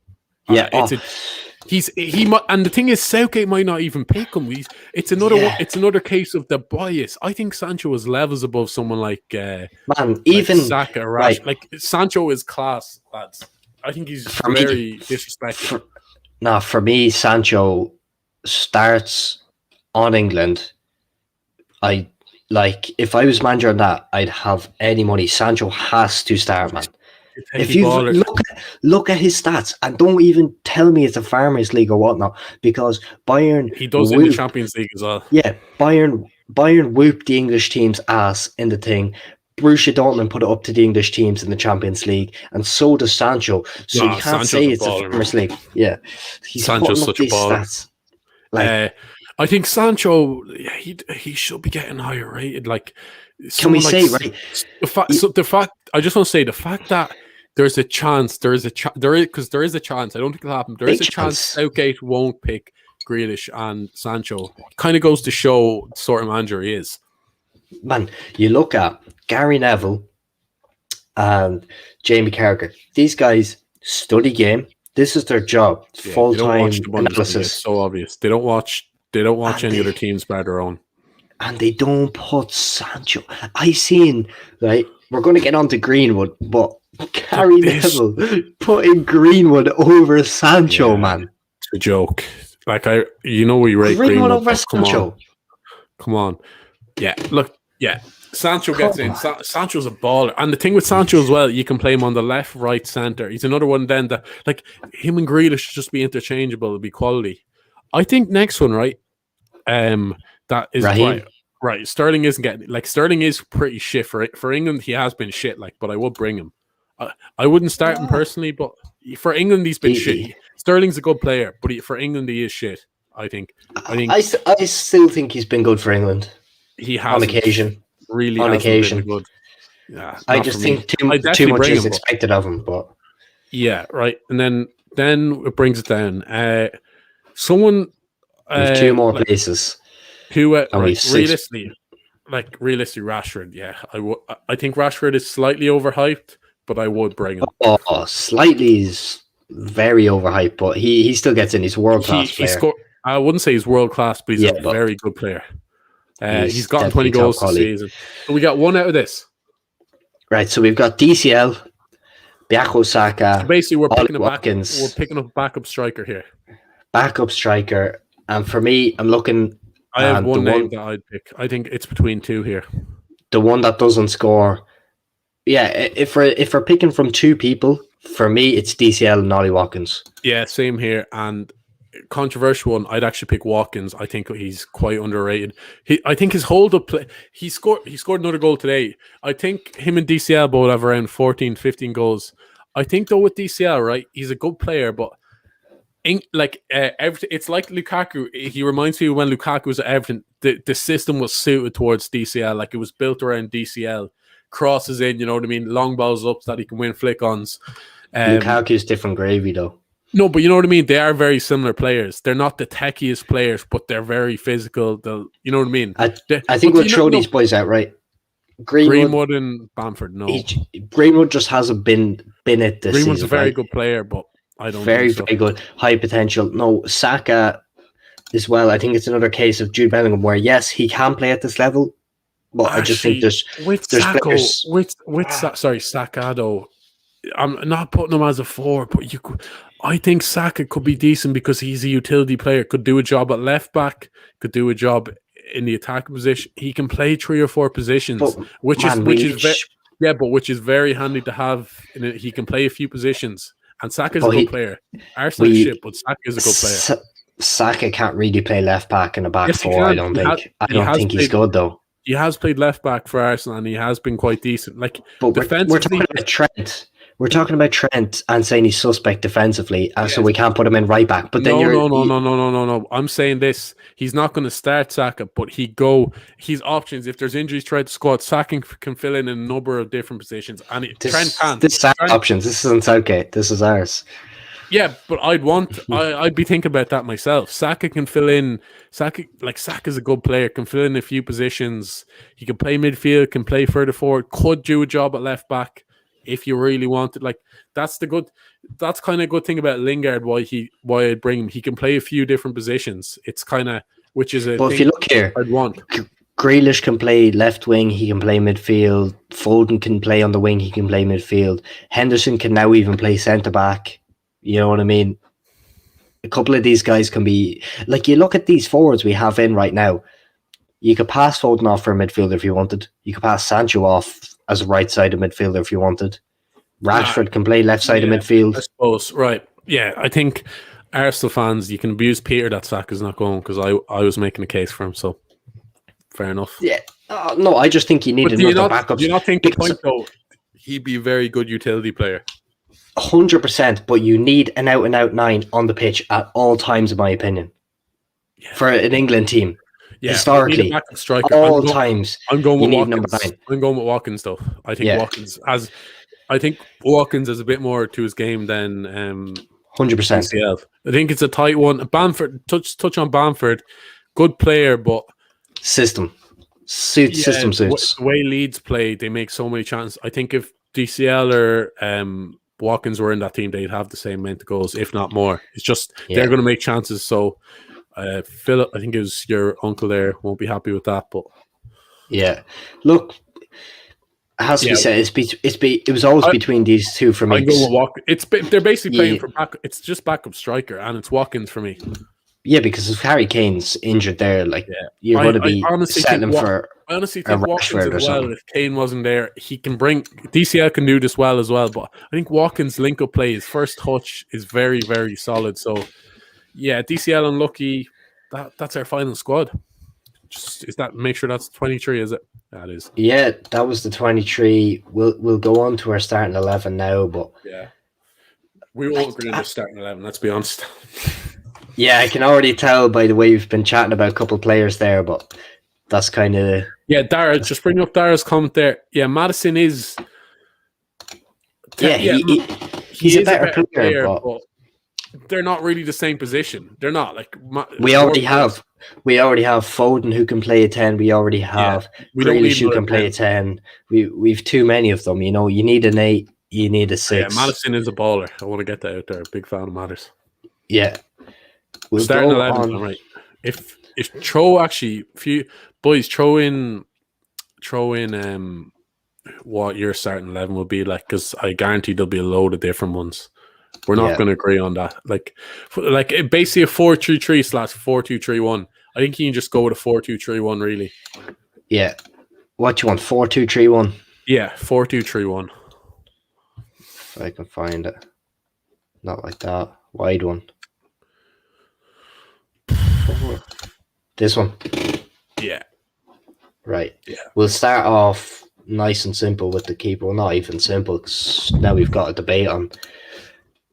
Yeah, And the thing is, Southgate might not even pick him. It's another case of the bias. I think Sancho is levels above someone like even Saka, right. Like Sancho is class, lads. I think he's very disrespected. For me, Sancho starts on England. If I was manager on that, I'd have any money. Sancho has to start, man. If you look at his stats, and don't even tell me it's a Farmers League or whatnot, because Bayern, he does in the Champions League as well. Yeah, Bayern whooped the English team's ass in the thing. Borussia Dortmund put it up to the English teams in the Champions League, and so does Sancho. So you can't Sancho's say it's a Farmers League. Yeah, he's Sancho's such a baller. Stats. I think Sancho, he should be getting higher rated. Like, can we say right? The fact I just want to say the fact that there is a chance. I don't think it'll happen. There is a chance Southgate won't pick Grealish and Sancho. Kind of goes to show the sort of manager he is. Man, you look at Gary Neville and Jamie Carragher. These guys study game. This is their job. Full-time analysis. It's so obvious. They don't watch any other teams by their own. And they don't put Sancho. I seen, right, we're going to get on to Greenwood, but Gary Neville putting Greenwood over Sancho, man. It's a joke. Like, we rate Greenwood over Sancho. Come on. Yeah, look, yeah. Sancho gets in. Sancho's a baller. And the thing with Sancho as well, you can play him on the left, right, centre. He's another one then that, like, him and Grealish should just be interchangeable. It'll be quality. I think next one, right? That is right. Sterling isn't getting, like, Sterling is pretty shit for England. He has been shit, like, but I would bring him. I wouldn't start him personally, but for England he's been shit. Sterling's a good player, but for England he is shit. I think. I still think he's been good for England. He has on occasion. Really, on occasion. Good. Yeah, I just think too much is expected of him. But yeah, right. And then it brings it down. Someone. Two more places. Who realistically, Rashford. Yeah, I think Rashford is slightly overhyped, but I would bring him. Oh, slightly is very overhyped, but he still gets in. He's a world class player. I wouldn't say he's world class, but he's a very good player. He's gotten 20 goals this season. So we got one out of this. Right, so we've got DCL, Bukayo Saka. So basically, we're picking a backup striker here. Backup striker, and for me, I'm looking. I have one name that I'd pick. I think it's between two here. The one that doesn't score. Yeah, if we're picking from two people, for me, it's DCL and Ollie Watkins. Yeah, same here. And controversial one, I'd actually pick Watkins. I think he's quite underrated. I think his hold-up play, he scored another goal today. I think him and DCL both have around 14, 15 goals. I think, though, with DCL, right, he's a good player, but it's like Lukaku. He reminds me when Lukaku was at Everton, the system was suited towards DCL. Like, it was built around DCL. Crosses in, you know what I mean? Long balls up so that he can win flick-ons. Lukaku's different gravy, though. No, but you know what I mean? They are very similar players. They're not the techiest players, but they're very physical. You know what I mean? I think we'll throw these boys out, right? Greenwood and Bamford, no. Greenwood just hasn't been it this Greenwood's season. A very good player, but I don't very, think so. Very good. High potential. No, Saka as well. I think it's another case of Jude Bellingham where, yes, he can play at this level, but I just think there's players. Saka, though, I'm not putting him as a 4, but I think Saka could be decent because he's a utility player. Could do a job at left back. Could do a job in the attacking position. He can play 3 or 4 positions, which is very handy to have. He can play a few positions, and Saka's a good player. Arsenal is shit, but Saka is a good player. Saka can't really play left back in a back 4. I don't think he's good though. He has played left back for Arsenal, and he has been quite decent. Like, but we're talking about Trent. We're talking about Trent and saying he's suspect defensively, so we can't put him in right back. But then no. I'm saying this: he's not going to start Saka, but he's options. If there's injuries throughout the squad, Saka can fill in a number of different positions, and Trent can. This is our options. This isn't Southgate. This is ours. Yeah, but I'd be thinking about that myself. Saka can fill in. Saka's a good player. Can fill in a few positions. He can play midfield. Can play further forward. Could do a job at left back. if you really wanted. Like that's kind of a good thing about Lingard. Why I'd bring him. He can play a few different positions. It's kind of which is a. But if you look here, I'd want. Grealish can play left wing. He can play midfield. Foden can play on the wing. He can play midfield. Henderson can now even play centre back. You know what I mean? A couple of these guys can be like, you look at these forwards we have in right now. You could pass Foden off for a midfielder if you wanted. You could pass Sancho off as a right-sided midfielder if you wanted. Rashford can play left-sided midfield. I suppose, right. Yeah, I think Arsenal fans, you can abuse Peter that Saka's not going because I was making a case for him, so fair enough. Yeah. No, I just think you need another backup. Do you not think the point, though, he'd be a very good utility player? 100%, but you need an out-and-out 9 on the pitch at all times, in my opinion, for an England team. Yeah, historically, all times. I'm going with Watkins. Number 9. I'm going with Watkins, though. I think Watkins has a bit more to his game than 100%. DCL. I think it's a tight one. Bamford, touch on Bamford, good player, but system suits. The way Leeds play, they make so many chances. I think if DCL or Watkins were in that team, they'd have the same amount of goals, if not more. It's just they're going to make chances. So Philip, I think it was your uncle there, won't be happy with that. But yeah, look, it has to be said. It was always between these two for me. I go with Watkins. They're basically playing for back. It's just backup striker, and it's Watkins for me. Yeah, because if Harry Kane's injured there, you're going to be setting him for. I honestly think Watkins as well. If Kane wasn't there, he can bring DCL can do this well as well. But I think Watkins' link-up play, his first touch is very, very solid. So yeah, DCL unlucky. That's our final squad. Make sure that's 23, is it? That is. Yeah, that was the 23. We'll go on to our starting 11 now, but yeah, we won't agree on the starting 11. Let's be honest. Yeah, I can already tell by the way we've been chatting about a couple of players there, but that's kind of... Yeah, Dara, just bring up Dara's comment there. Yeah, Maddison is... He's a better player, but they're not really the same position. They're not. We already have Foden who can play a 10. We already have Grealish who can play a 10. We've too many of them. You know, you need an 8, you need a 6. Yeah, Maddison is a baller. I want to get that out there. Big fan of Maddison. Yeah. We'll starting 11, right? If throw in what your starting 11 will be like, because I guarantee there'll be a load of different ones. We're not going to agree on that. Like basically a 4-3-3/4-2-3-1. I think you can just go with a 4-2-3-1 really. Yeah. What do you want? 4-2-3-1? Yeah, 4-2-3-1. If I can find it. Not like that. Wide one. This one. Yeah. Right. Yeah. We'll start off nice and simple with the keeper. Well, not even simple, because now we've got a debate on.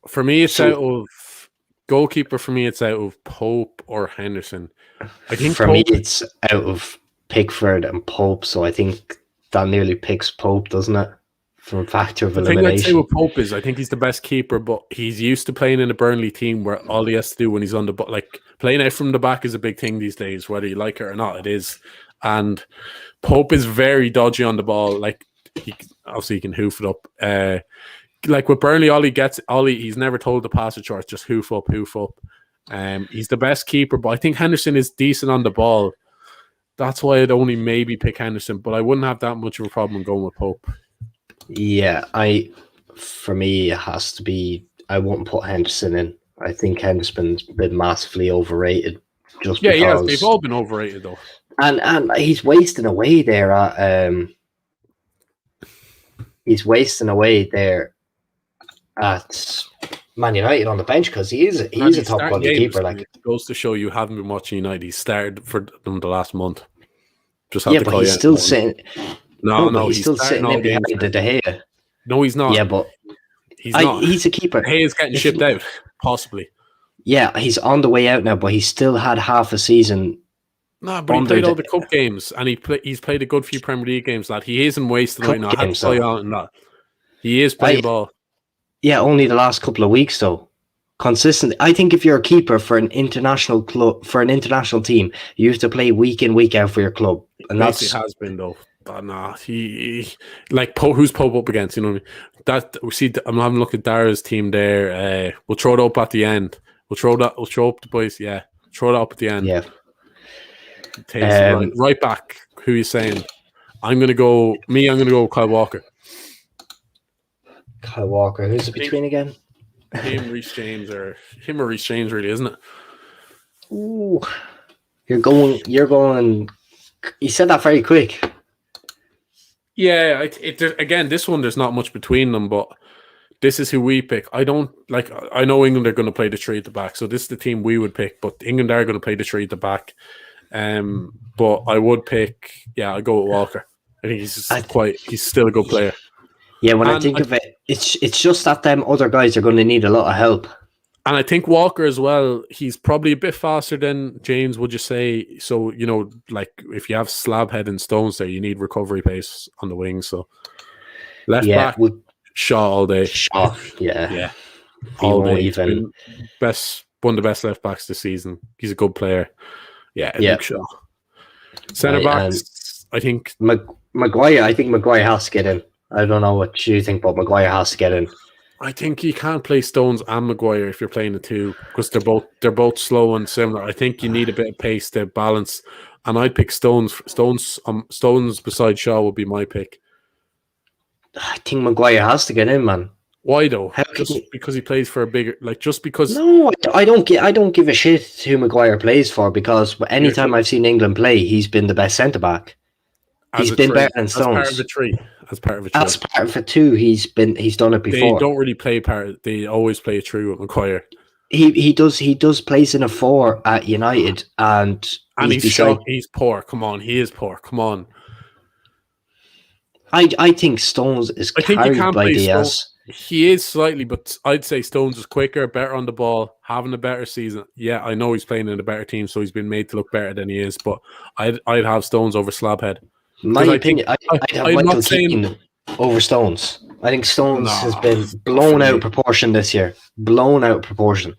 For me, it's out of goalkeeper. For me, it's out of Pope or Henderson. I think for me, it's out of Pickford and Pope. So I think that nearly picks Pope, doesn't it? From a factor of elimination. The thing I'd say with Pope is I think he's the best keeper, but he's used to playing in a Burnley team where all he has to do when he's on the playing out from the back is a big thing these days, whether you like it or not. It is, and Pope is very dodgy on the ball. Like he can hoof it up. Like with Burnley, he's never told to pass it short, just hoof up. He's the best keeper, but I think Henderson is decent on the ball. That's why I'd only maybe pick Henderson, but I wouldn't have that much of a problem going with Pope. Yeah, for me, it has to be. I wouldn't put Henderson in. I think Henderson's been massively overrated. Because, they've all been overrated though. And he's wasting away there at Man United on the bench because he's a top quality keeper. Like, it goes to show you haven't been watching United. He started for them the last month. Just have to call he's still sitting. No, he's still sitting in behind the De Gea. No, he's not. Yeah, but he's not. He's a keeper. De Gea's getting shipped out, possibly. Yeah, he's on the way out now, but he still had half a season. No, but he played all the cup games, and he's played a good few Premier League games. That he isn't wasting right now. I have to play on that. He is playing ball. Yeah, only the last couple of weeks though. Consistently, I think if you're a keeper for an international club, for an international team, you have to play week in, week out for your club, and it has been though. Nah, like who's Pope up against? You know what I mean? That we see. I'm having a look at Dara's team there. We'll throw it up at the end. We'll throw up the boys. Yeah, throw it up at the end. Yeah. Right back. Who are you saying? I'm gonna go with Kyle Walker. Kyle Walker. Who's it between again? Him or Reece James, really, isn't it? Ooh, you're going. You said that very quick. Yeah, again, this one there's not much between them, but this is who we pick. I know England are going to play the three at the back, so this is the team we would pick. But England are going to play the three at the back. But I would pick. Yeah, I'll go with Walker. I think he's still a good player. Yeah, when I think of it, it's just that them other guys are going to need a lot of help. And I think Walker as well, he's probably a bit faster than James, would you say? So, like if you have slab head and Stones there, you need recovery pace on the wings. So left back, Shaw all day. Shaw, yeah. All day. Even one of the best left backs this season. He's a good player. Yeah. Shaw. Centre backs, I think Maguire. I think Maguire has to get in. I don't know what you think, but Maguire has to get in. I think you can't play Stones and Maguire if you're playing the two because they're both slow and similar. I think you need a bit of pace to balance, and I'd pick Stones. Stones beside Shaw would be my pick. I think Maguire has to get in, man. Why though? Because he plays for a bigger, just because. No, I don't give a shit who Maguire plays for because anytime I've seen England play, he's been the best centre back. He's been better than Stones. As part of a two, he's done it before. They don't really play they always play a true with Maguire. He does plays in a 4 at United and he's poor. Come on, he is poor. Come on. I think Stones is carried by Diaz. He is slightly, but I'd say Stones is quicker, better on the ball, having a better season. Yeah, I know he's playing in a better team, so he's been made to look better than he is, but I'd have Stones over Slabhead. My opinion, I'd have Michael Keane over Stones. I think Stones has been blown out of proportion this year. Blown out of proportion.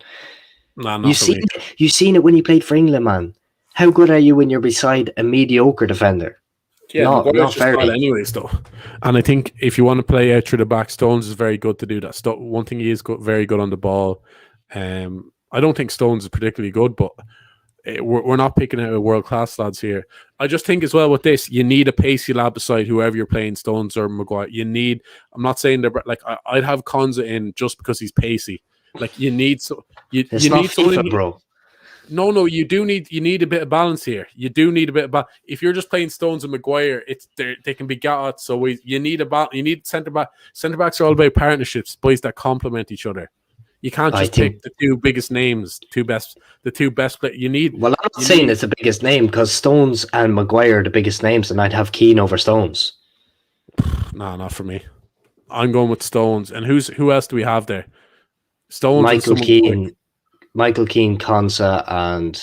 You've seen it when he played for England, man. How good are you when you're beside a mediocre defender? Yeah, not very. Anyways, though. And I think if you want to play out through the back, Stones is very good to do that. One thing he is very good on the ball. I don't think Stones is particularly good, but we're not picking out world-class lads here. I just think as well with this, you need a pacey lad beside whoever you're playing, Stones or Maguire. I'm not saying that, like, I'd have Konza in just because he's pacey. Like, you need it's not need FIFA, bro. No, you need a bit of balance here. You do need a bit of balance. If you're just playing Stones and Maguire, they can be got at. So you need you need centre back. Centre backs are all about partnerships, boys that complement each other. You can't just pick the two biggest names, the two best players. You need. Well, I'm not saying it's the biggest name because Stones and Maguire are the biggest names, and I'd have Keane over Stones. No, not for me. I'm going with Stones. And who else do we have there? Stones. Michael Keane, Konza, and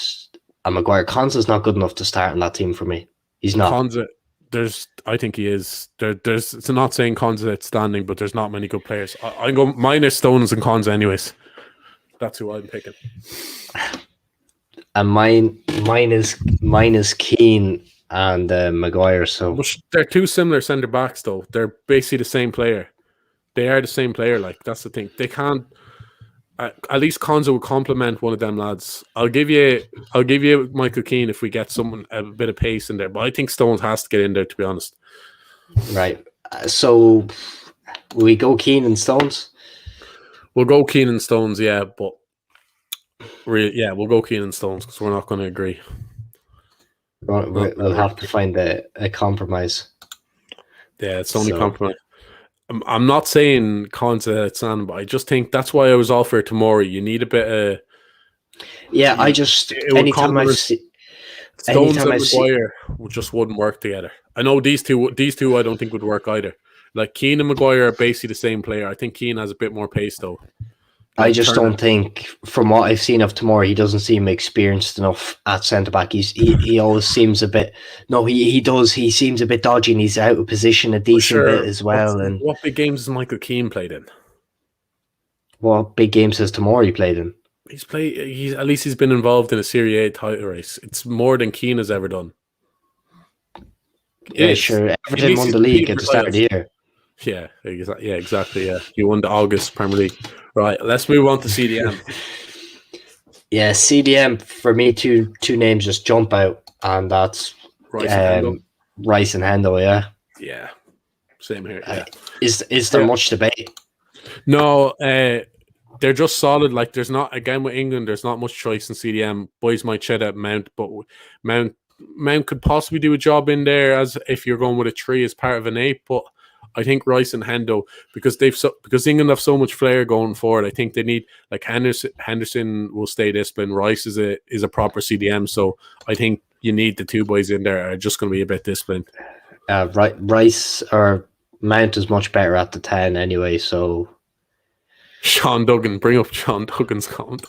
Maguire. Konza's not good enough to start in that team for me. He's not. Konza, I think he is. It's not saying Konza outstanding, but there's not many good players. I'm going. Mine is Stones and Konza, anyways. That's who I'm picking. And mine is Keane and Maguire. So they're two similar centre backs, though. They're basically the same player. They are the same player. Like, that's the thing. They can't. At least Konza will complement one of them lads. I'll give you Michael Keane if we get someone a bit of pace in there. But I think Stones has to get in there, to be honest. Right. So will we go Keane and Stones? We'll go Keane and Stones, yeah. But we'll go Keane and Stones because we're not going to agree. We'll have to find a compromise. Yeah, it's the only compromise. I'm not saying Konza outstanding, but I just think that's why I was all for Tomori. You need a bit of. Yeah, anytime I see Stones and Maguire just wouldn't work together. I know these two I don't think would work either. Like, Keane and Maguire are basically the same player. I think Keane has a bit more pace though. I just don't think, from what I've seen of Tomori, he doesn't seem experienced enough at centre back. He always seems a bit. No, he does. He seems a bit dodgy, and he's out of position a decent bit as well. What big games has Michael Keane played in? What big games has Tomori played in? He's at least he's been involved in a Serie A title race. It's more than Keane has ever done. Yeah, is. sure. He Everton needs won to the league compete at for the start of the year. Yeah, exactly. Yeah, you won the August Premier League. Right, let's move on to CDM. Yeah, CDM for me. Two names just jump out, and that's Rice and Hendo. Rice and Hendo. Yeah, Yeah, same here. Yeah. Is there much debate? No, they're just solid. Like there's not again with England, there's not much choice in CDM. Boys might shed out Mount, but Mount could possibly do a job in there as if you're going with a 3 as part of an 8. But I think Rice and Hendo, because because England have so much flair going forward, I think they need like Henderson will stay disciplined. Rice is a proper CDM, so I think you need the 2 boys in there are just going to be a bit disciplined. Rice or Mount is much better at the 10 anyway. So Sean Duggan, bring up Sean Duggan's comment.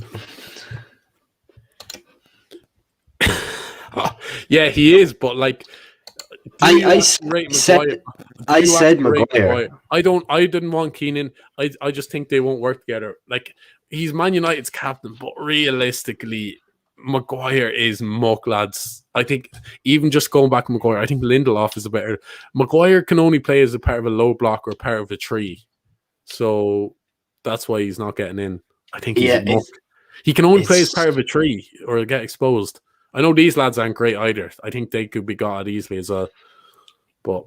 Yeah, he is, but like I said Maguire. I didn't want Keenan. I just think they won't work together. Like he's Man United's captain, but realistically, Maguire is muck, lads. I think even just going back to Maguire, I think Lindelof is a better. Maguire can only play as a part of a low block or a part of a 3, so that's why he's not getting in. I think he's muck. He can only play as part of a 3 or get exposed. I know these lads aren't great either. I think they could be got at easily as well, but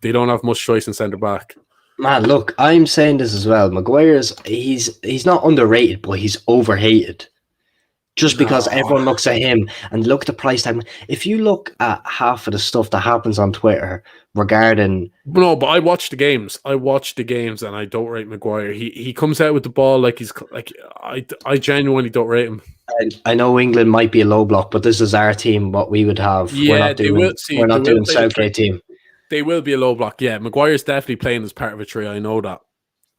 they don't have much choice in centre back. Man, look, I'm saying this as well. Maguire's he's not underrated, but he's overhated. Just because everyone looks at him and look at the price tag. If you look at half of the stuff that happens on Twitter regarding... No, but I watch the games. And I don't rate Maguire. He comes out with the ball like he's... like I genuinely don't rate him. I know England might be a low block, but this is our team, what we would have. Yeah, we're not doing Southgate team. They will be a low block. Yeah, Maguire's definitely playing as part of a 3. I know that.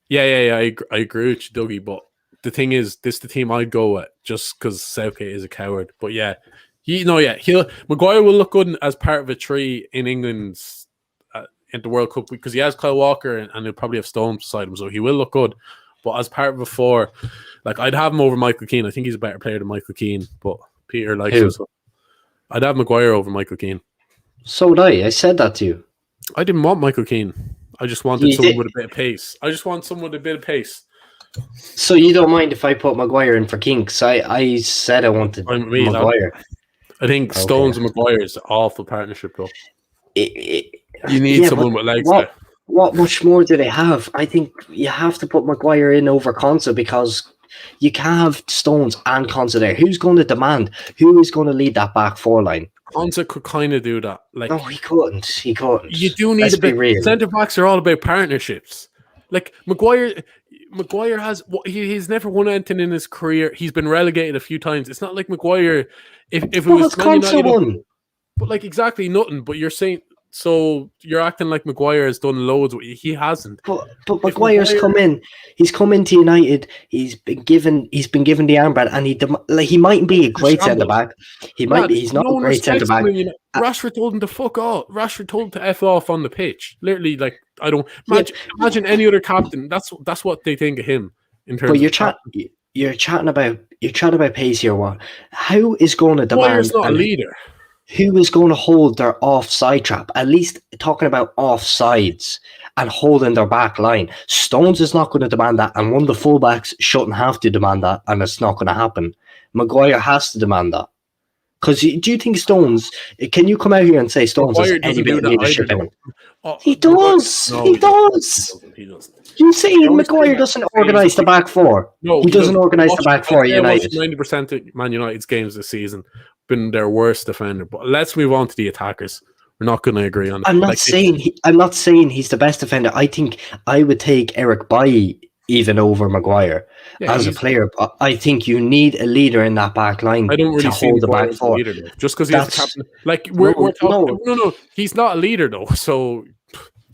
Yeah. I agree with you, Dougie, but the thing is, this is the team I'd go with just because Southgate is a coward. But yeah, Maguire will look good as part of a 3 in England's in the World Cup because he has Kyle Walker and he'll probably have Stones beside him, so he will look good. But as part of a 4, like I'd have him over Michael Keane. I think he's a better player than Michael Keane, but Peter likes him. So I'd have Maguire over Michael Keane. So would I. I said that to you. I didn't want Michael Keane. I just wanted someone with a bit of pace. I just want someone with a bit of pace. So you don't mind if I put Maguire in for King? Because I said I wanted Maguire. I think Stones and Maguire is an awful partnership, though. You need someone with legs there. What much more do they have? I think you have to put Maguire in over Konsa because you can't have Stones and Konsa there. Who's going to demand? Who is going to lead that back 4 line? Konsa could kind of do that. Like, no, he couldn't. You do need a bit. Centre backs are all about partnerships. Like Maguire has he's never won anything in his career. He's been relegated a few times. It's not like Maguire. If it was Man United, but like exactly nothing. But you're saying so you're acting like Maguire has done loads. He hasn't. But Maguire's come in. He's come into United. He's been given the armband, and he might be a great centre back. He might be. He's not a great centre back. Rashford told him to fuck off. Rashford told him to F off on the pitch. Literally, like I don't imagine any other captain. That's what they think of him in terms. But you're chatting about pace here. What? How is going to demand? Maguire's not a leader. Who is going to hold their offside trap? At least talking about offsides and holding their back line. Stones is not going to demand that, and one of the fullbacks shouldn't have to demand that, and it's not going to happen. Maguire has to demand that. Because do you think Stones? Can you come out here and say Stones has any bit of leadership in him? He does. He does. You say Maguire doesn't organise the back 4? No, he doesn't organise the back 4 at United. 90% of Man United's games this season been their worst defender. But let's move on to the attackers. We're not going to agree on that. I'm not saying he's the best defender. I think I would take Eric Bailly even over Maguire as a player. But I think you need a leader in that back line to hold the back 4. Just because he's the captain. Like we're talking. No, he's not a leader though. So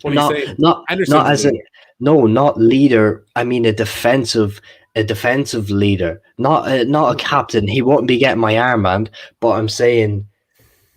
what are you saying? Not leader. I mean a defensive leader, not a captain. He won't be getting my armband, but I'm saying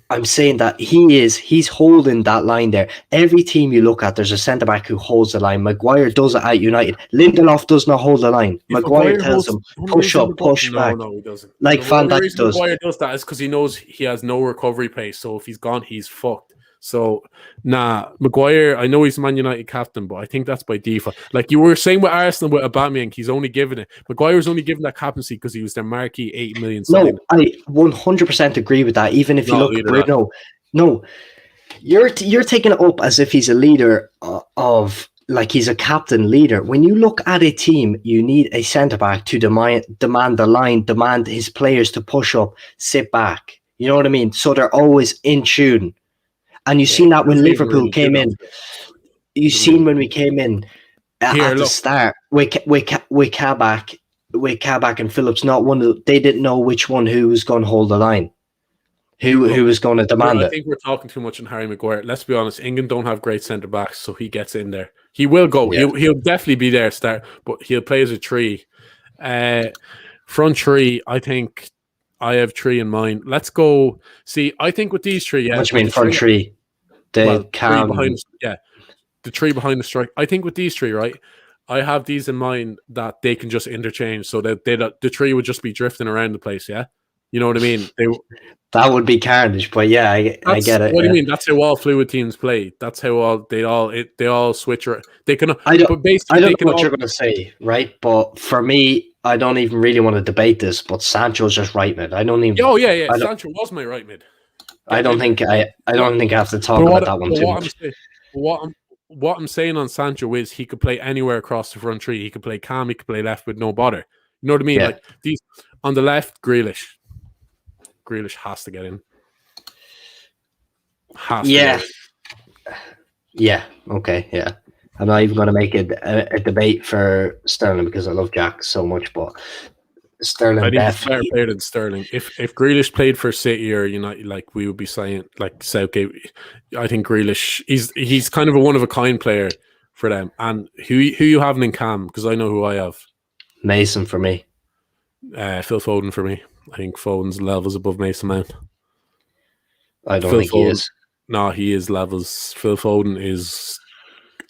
that he's holding that line there. Every team you look at, there's a centre back who holds the line. Maguire does it at United. Lindelof does not hold the line. Maguire tells him push up, push back. No, he doesn't. Like Van Dijk does. Maguire does that is because he knows he has no recovery pace. So if he's gone, he's fucked. So, Maguire, I know he's Man United captain, but I think that's by default. Like you were saying with Arsenal with Aubameyang, he's only given it. Maguire's only given that captaincy because he was their marquee 80 million signing. No, I 100% agree with that. Even if you look at Bruno, no, you're taking it up as if he's a leader of, like he's a captain leader. When you look at a team, you need a centre-back to demand the line, demand his players to push up, sit back. You know what I mean? So they're always in tune. And you've seen that when Liverpool came in. You've seen when we came in at the start with Kabak and Phillips. They didn't know which one who was going to hold the line, who was going to demand it. I think we're talking too much on Harry Maguire. Let's be honest. England don't have great centre backs, so he gets in there. He will go. Yeah. He'll definitely be there start, but he'll play as a three. Front three. I think. I have three in mind. Let's go. See, I think with these three, what do you mean front three? The tree behind the strike. I think with these three, right? I have these in mind that they can just interchange, so that the tree would just be drifting around the place. Yeah, you know what I mean. That would be carnage, but yeah, I get it. What do you mean? That's how all fluid teams play. That's how they all switch. They can. I don't know what you're going to say, right? But for me, I don't even really want to debate this. But Sancho's just right mid. I don't even. Oh yeah. Sancho was my right mid. I don't think I have to talk about that one too much. What I'm saying on Sancho is he could play anywhere across the front three. He could play cam. He could play left with no bother. You know what I mean? Yeah. Like these on the left, Grealish has to get in. Yeah. Okay. Yeah. I'm not even going to make a debate for Sterling because I love Jack so much, but Sterling. I think he's a better player than Sterling. If Grealish played for City or United, like we would be saying, like Southgate, I think Grealish he's kind of a one of a kind player for them. And who you having in cam? Because I know who I have. Mason for me. Phil Foden for me. I think Foden's levels above Mason Mount. I don't think he is. No, he is levels. Phil Foden is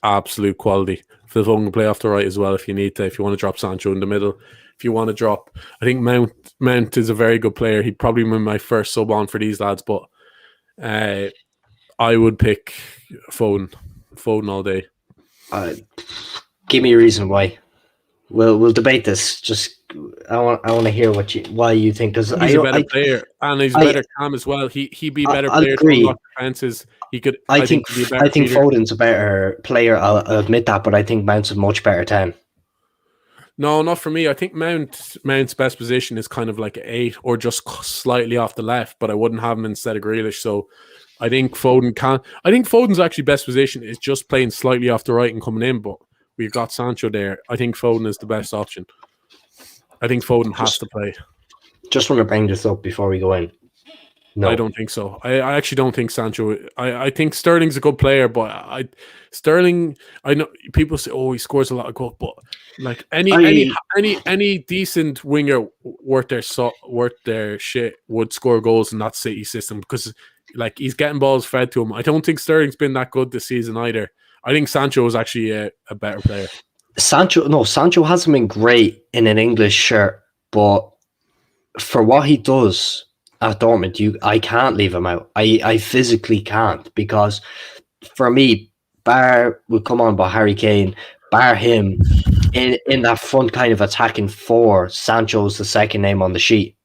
absolute quality. Phil Foden can play off the right as well if you need to. If you want to drop Sancho in the middle, if you want to drop, I think Mount is a very good player. He'd probably be my first sub on for these lads, but I would pick Foden all day. Give me a reason why. We'll debate this. Just I want to hear why you think, because he's a better player and he's better cam as well. He'd be a better player to unlock defenses. He could. I think Foden's a better player. I'll admit that, but I think Mount's a much better 10. No, not for me. I think Mount's best position is kind of like an 8 or just slightly off the left, but I wouldn't have him instead of Grealish. So I think Foden's actually best position is just playing slightly off the right and coming in, but we've got Sancho there. I think Foden is the best option. I think Foden has to play. Just want to bring this up before we go in. No, I don't think so. I actually don't think Sancho. I think Sterling's a good player, but Sterling. I know people say, "Oh, he scores a lot of goals," but like any decent winger worth their shit would score goals in that City system because like he's getting balls fed to him. I don't think Sterling's been that good this season either. I think Sancho is actually a better player. Sancho hasn't been great in an English shirt, but for what he does at Dortmund, I can't leave him out. I physically can't, because for me, we'll come on about Harry Kane, bar him in that front kind of attacking four, Sancho's the second name on the sheet.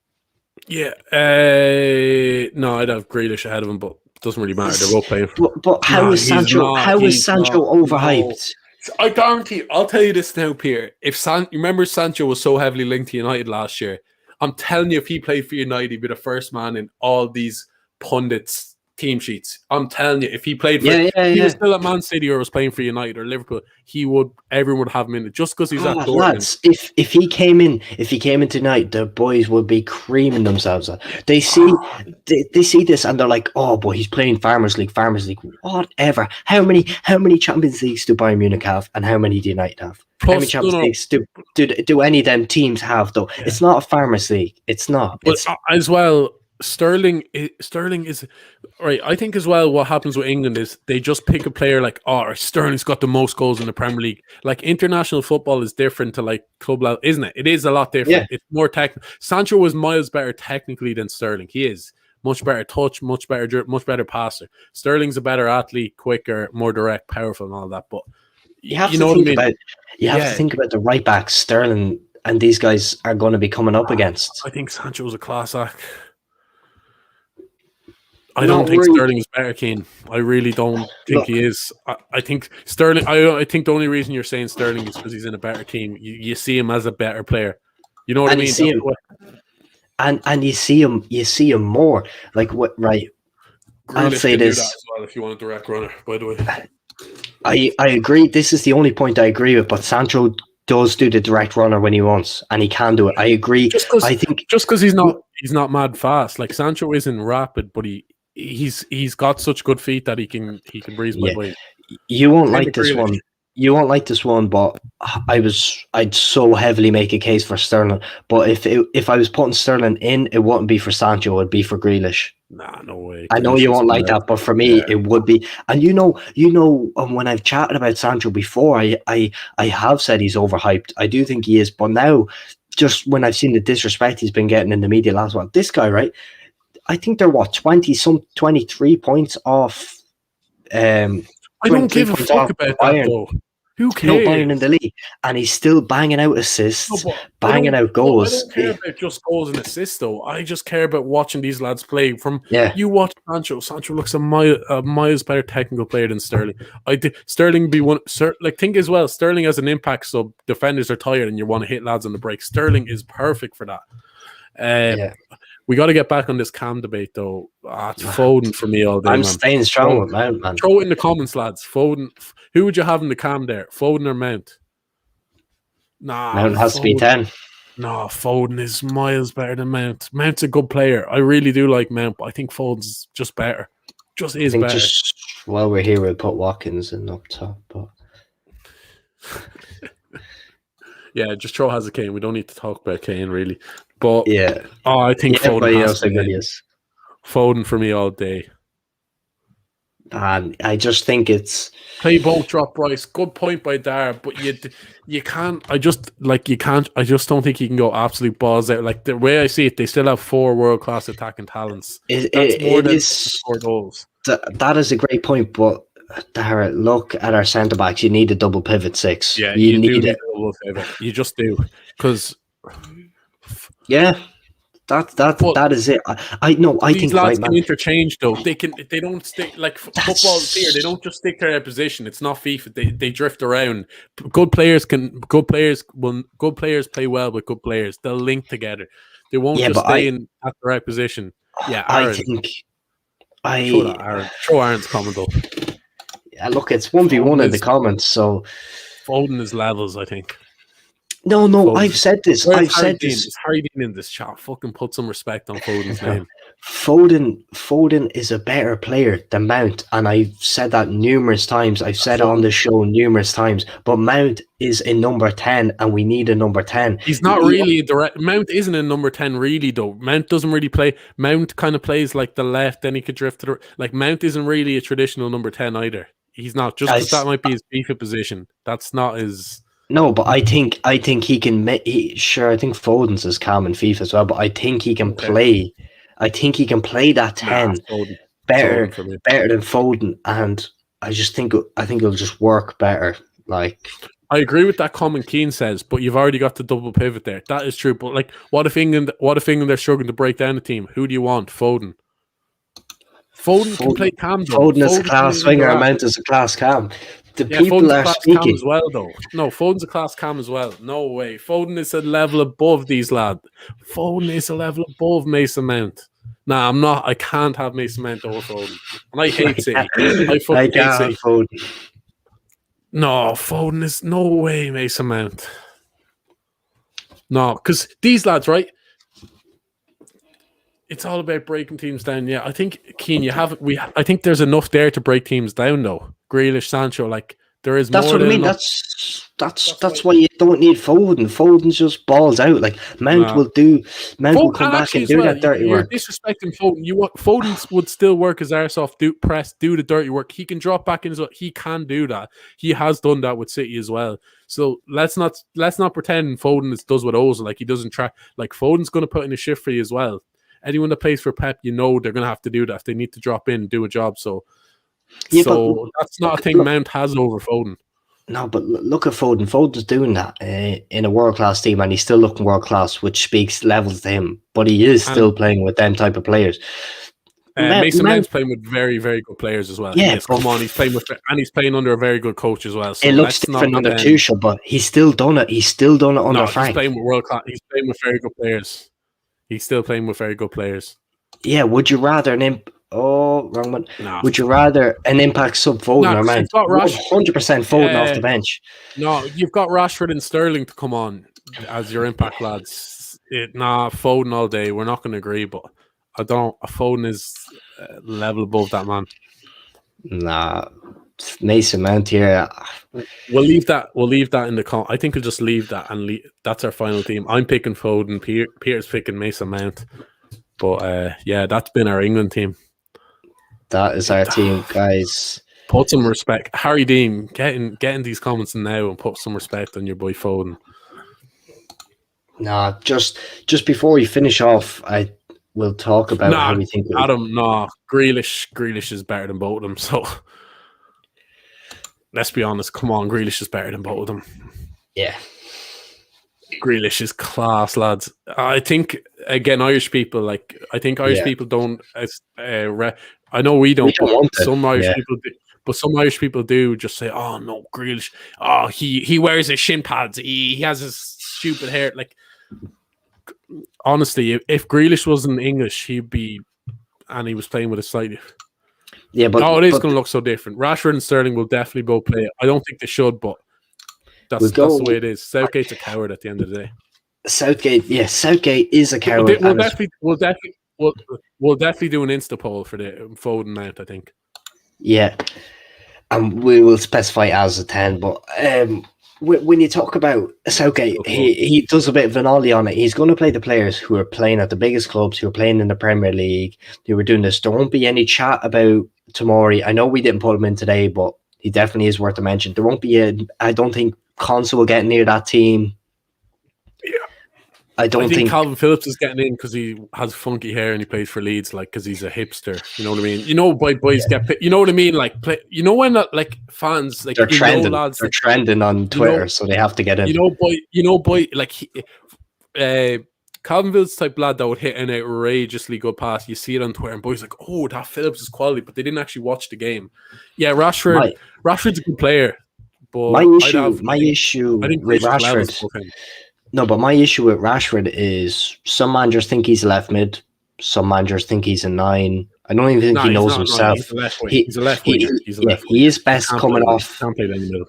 Yeah, no, I'd have Grealish ahead of him, but it doesn't really matter. They're both playing. But how is Sancho? How is Sancho overhyped? No. I guarantee. I'll tell you this now, Pierre. Remember Sancho was so heavily linked to United last year. I'm telling you, if he played for United, he'd be the first man in all these pundits' team sheets. I'm telling you, if he played for, he was still at Man City or was playing for United or Liverpool, everyone would have him in it just because he's at Dortmund. Lads, if he came in tonight, the boys would be creaming themselves. They see this and they're like, oh, but he's playing Farmers League, whatever. How many Champions Leagues do Bayern Munich have, and how many do United have? Plus, how many Champions Leagues do any of them teams have, though? Yeah. It's not a Farmers League. It's not. But as well, Sterling is right. I think as well what happens with England is they just pick a player like, oh, Sterling's got the most goals in the Premier League. Like international football is different to like club level, isn't it? It is a lot different. Yeah. It's more technical. Sancho was miles better technically than Sterling. He is. much better touch, much better passer. Sterling's a better athlete, quicker, more direct, powerful, and all that. But you have to think about to think about the right backs Sterling and these guys are going to be coming up against. I think Sancho's a class act. I don't think Sterling is better, Keane. I really don't think he is. I think Sterling. I think the only reason you're saying Sterling is because he's in a better team. You see him as a better player. You know what I mean? And you see him more. Like what? Right. I'll say this as well. If you want a direct runner, by the way, I agree. This is the only point I agree with. But Sancho does do the direct runner when he wants, and he can do it. I agree. I think just because he's not mad fast. Like Sancho isn't rapid, but he's got such good feet that he can breeze my way. You won't like this one. You won't like this one, but I'd so heavily make a case for Sterling. But if I was putting Sterling in, it wouldn't be for Sancho, it'd be for Grealish. Nah, no way. I know you won't like that, but for me, it would be. And you know, when I've chatted about Sancho before, I have said he's overhyped. I do think he is, but now, just when I've seen the disrespect he's been getting in the media last while, this guy, right? I think they're 23 points off. I don't give a fuck about that though. Who cares? Bayern in the league, and he's still banging out assists, banging out goals. I don't care about just goals and assists though. I just care about watching these lads play. You watch Sancho. Sancho looks a miles better technical player than Sterling. Sterling be one. Think as well. Sterling has an impact, so defenders are tired, and you want to hit lads on the break. Sterling is perfect for that. We got to get back on this Cam debate, though. It's Foden for me all day. I'm staying strong with Mount, man. Throw it in the comments, lads. Foden. Who would you have in the Cam there? Foden or Mount? Nah, Mount has to be 10. No, Foden is miles better than Mount. Mount's a good player. I really do like Mount, but I think Foden's just better. Just is better. Just while we're here, we'll put Watkins in up top. But yeah, just throw Hazard Kane. We don't need to talk about Kane, really. But I think Foden has to be Foden for me all day. And I just think it's play both drop Bryce. Good point by Dar, but you can't. You can't. I just don't think you can go absolute balls out. Like the way I see it, they still have 4 world-class attacking talents. That's more than 4 goals. That is a great point, but Dar, look at our centre backs. You need a double pivot 6. Yeah, you need a double pivot. You just do because. Yeah, that is it. I know. I think lads can interchange though. They don't stick like football here. They don't just stick to their position. It's not FIFA. They drift around. Good players play well with good players. They'll link together. They won't just stay in at the right position. Yeah, Aaron. Throw Aaron's comment though. Yeah, look, it's 1v1 in the comments. So Foden is levels, I think. No, Foden. I've said this. Is Harry Dean in this chat? Fucking put some respect on Foden's name. Foden is a better player than Mount, and I've said that numerous times. I've said it on the show numerous times. But Mount is a number 10, and we need a number 10. He's not really a direct. Mount isn't a number 10 really, though. Mount doesn't really play. Mount kind of plays like the left, then he could drift to the like. Mount isn't really a traditional number 10 either. He's not, just because that might be his FIFA position. That's not his. No, but I think he can. I think Foden's is Cam in FIFA as well. But I think he can play. I think he can play that 10 better than Foden, and I think it'll just work better. Like, I agree with that comment Keane says, but you've already got the double pivot there. That is true. But like, what if England are struggling to break down the team? Who do you want? Foden. Foden can play Cam. Foden is a class winger. Mount is a class Cam. People Foden's are class speaking Cam as well, though. No, Foden's a class Cam as well. No way. Foden is a level above these lads. Foden is a level above Mason Mount. Nah, I'm not. I can't have Mason Mount over Foden. And I hate City. I fucking hate City. Foden. No, Foden is no way Mason Mount. No, because these lads, right? It's all about breaking teams down. Yeah, I think Keane, I think there's enough there to break teams down, though. Grealish, Sancho, like there is. That's more what I mean. Enough. That's why you don't need Foden. Foden's just balls out. Like Mount will do. Mount will come back and do that dirty work. You're disrespecting Foden. Foden would still work his arse off, do the dirty work. He can drop back in as well. He can do that. He has done that with City as well. So let's not pretend Foden does what Ozil. Like he doesn't try. Like Foden's going to put in a shift for you as well. anyone that plays for Pep, they're going to have to do that if they need to drop in and do a job. So that's not a thing Mount has over Foden. No, but look at Foden. Foden's doing that in a world-class team, and he's still looking world-class, which speaks levels to him. But he is still playing with them type of players. Mason Mount's playing with very, very good players as well. Yeah, yes, come on, he's playing under a very good coach as well. So it looks different under Tuchel, but he's still done it. He's still done it under Frank. He's playing with world-class. He's playing with very good players. He's still playing with very good players. Yeah, would you rather wrong one. No. Would you rather an impact sub Foden or Mount? 100% Foden off the bench. No, you've got Rashford and Sterling to come on as your impact lads. Foden all day. We're not going to agree, but Foden is level above that man. Nah, Mason Mount here. We'll leave that in the I think we'll just leave that and that's our final team. I'm picking Foden. Peter's picking Mason Mount. But that's been our England team. That is our team, guys. Put some respect. Harry Dean, get in these comments now and put some respect on your boy Foden. Nah, just before we finish off, I will talk about how we think. Grealish is better than both of them. So let's be honest. Come on, Grealish is better than both of them. Yeah. Grealish is class, lads. I think again, Irish people people don't. I know we don't. Some Irish people do, but some Irish people do just say, "Oh no, Grealish. Oh, he wears his shin pads. He has his stupid hair." Like, honestly, if Grealish wasn't English, he was playing with a slightly. Yeah, but it is going to look so different. Rashford and Sterling will definitely both play. I don't think they should, but. That's the way it is. Southgate's a coward at the end of the day. Southgate is a coward. We'll definitely do an Insta poll for the Foden Mount, I think. Yeah, and we will specify as a 10. But when you talk about Southgate, he does a bit of an ollie on it. He's going to play the players who are playing at the biggest clubs, who are playing in the Premier League, who are doing this. There won't be any chat about Tomori. I know we didn't put him in today, but he definitely is worth a mention. There won't be I don't think Consa will get near that team. Yeah. I think Calvin Phillips is getting in because he has funky hair and he plays for Leeds, like, because he's a hipster. You know what I mean? You know, boys get. You know what I mean? Like, when like fans like they're trending. Lads, they're trending on Twitter, so they have to get in. Like Calvin Phillips type lad that would hit an outrageously good pass. You see it on Twitter, and boys like, "Oh, that Phillips is quality," but they didn't actually watch the game. Yeah, Rashford's a good player. But my issue with Rashford. No, but my issue with Rashford is some managers think he's a left mid, some managers think he's a 9. I don't even think he knows himself. He's a left winger. He is best coming off. Can't play in the middle.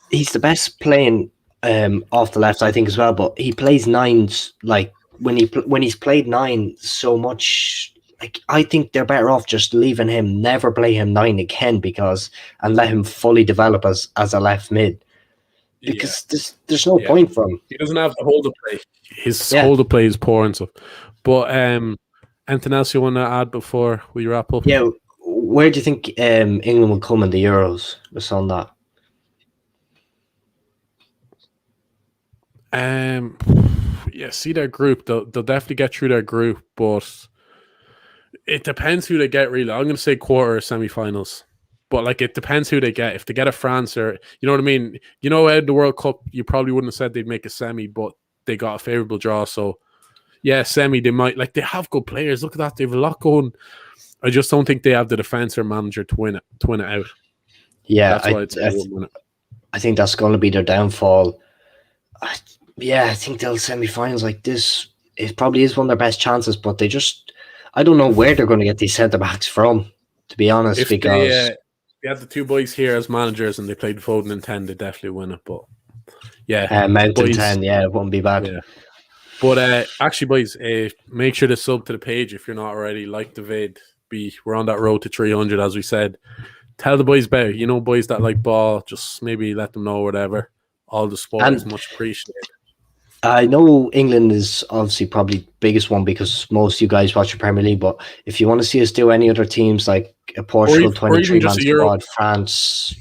He's the best playing off the left, I think, as well. But he plays 9s like when he's played 9 so much. Like, I think they're better off just leaving him, never play him 9 again, and let him fully develop as a left mid. Because there's no point for him. He doesn't have the hold of play. His hold of play is poor and stuff. But anything else you want to add before we wrap up? Yeah, where do you think England will come in the Euros? What's on that? See their group. They'll definitely get through their group, but it depends who they get, really. I'm going to say quarter or semi-finals. But, like, it depends who they get. If they get a France or... You know what I mean? You know, at the World Cup, you probably wouldn't have said they'd make a semi, but they got a favourable draw. So, yeah, semi, they might... Like, they have good players. Look at that. They have a lot going. I just don't think they have the defence or manager to win it out. Yeah, I think that's going to be their downfall. I think they'll semi-finals like this. It probably is one of their best chances, but they just... I don't know where they're going to get these centre-backs from, to be honest, because... They had the two boys here as managers and they played Foden in 10, they definitely win it. But Mount in 10, it wouldn't be bad. Yeah. But actually, boys, make sure to sub to the page if you're not already. Like the vid. We're on that road to 300, as we said. Tell the boys about it. Boys that like ball, just maybe let them know whatever. All the support is much appreciated. I know England is obviously probably the biggest one because most of you guys watch the Premier League, but if you want to see us do any other teams like Portugal 23-man squad, France,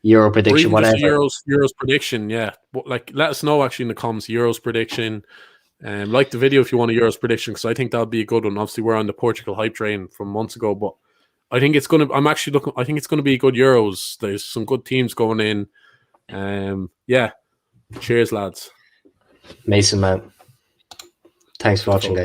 Euro prediction, whatever. Euros prediction, yeah. But, like, let us know actually in the comments, Euros prediction, Like the video if you want a Euros prediction, because I think that'll be a good one. Obviously, we're on the Portugal hype train from months ago, but I think it's gonna. I'm actually looking. I think it's gonna be a good Euros. There's some good teams going in. Yeah. Cheers, lads. Mason, man. Thanks for watching, guys.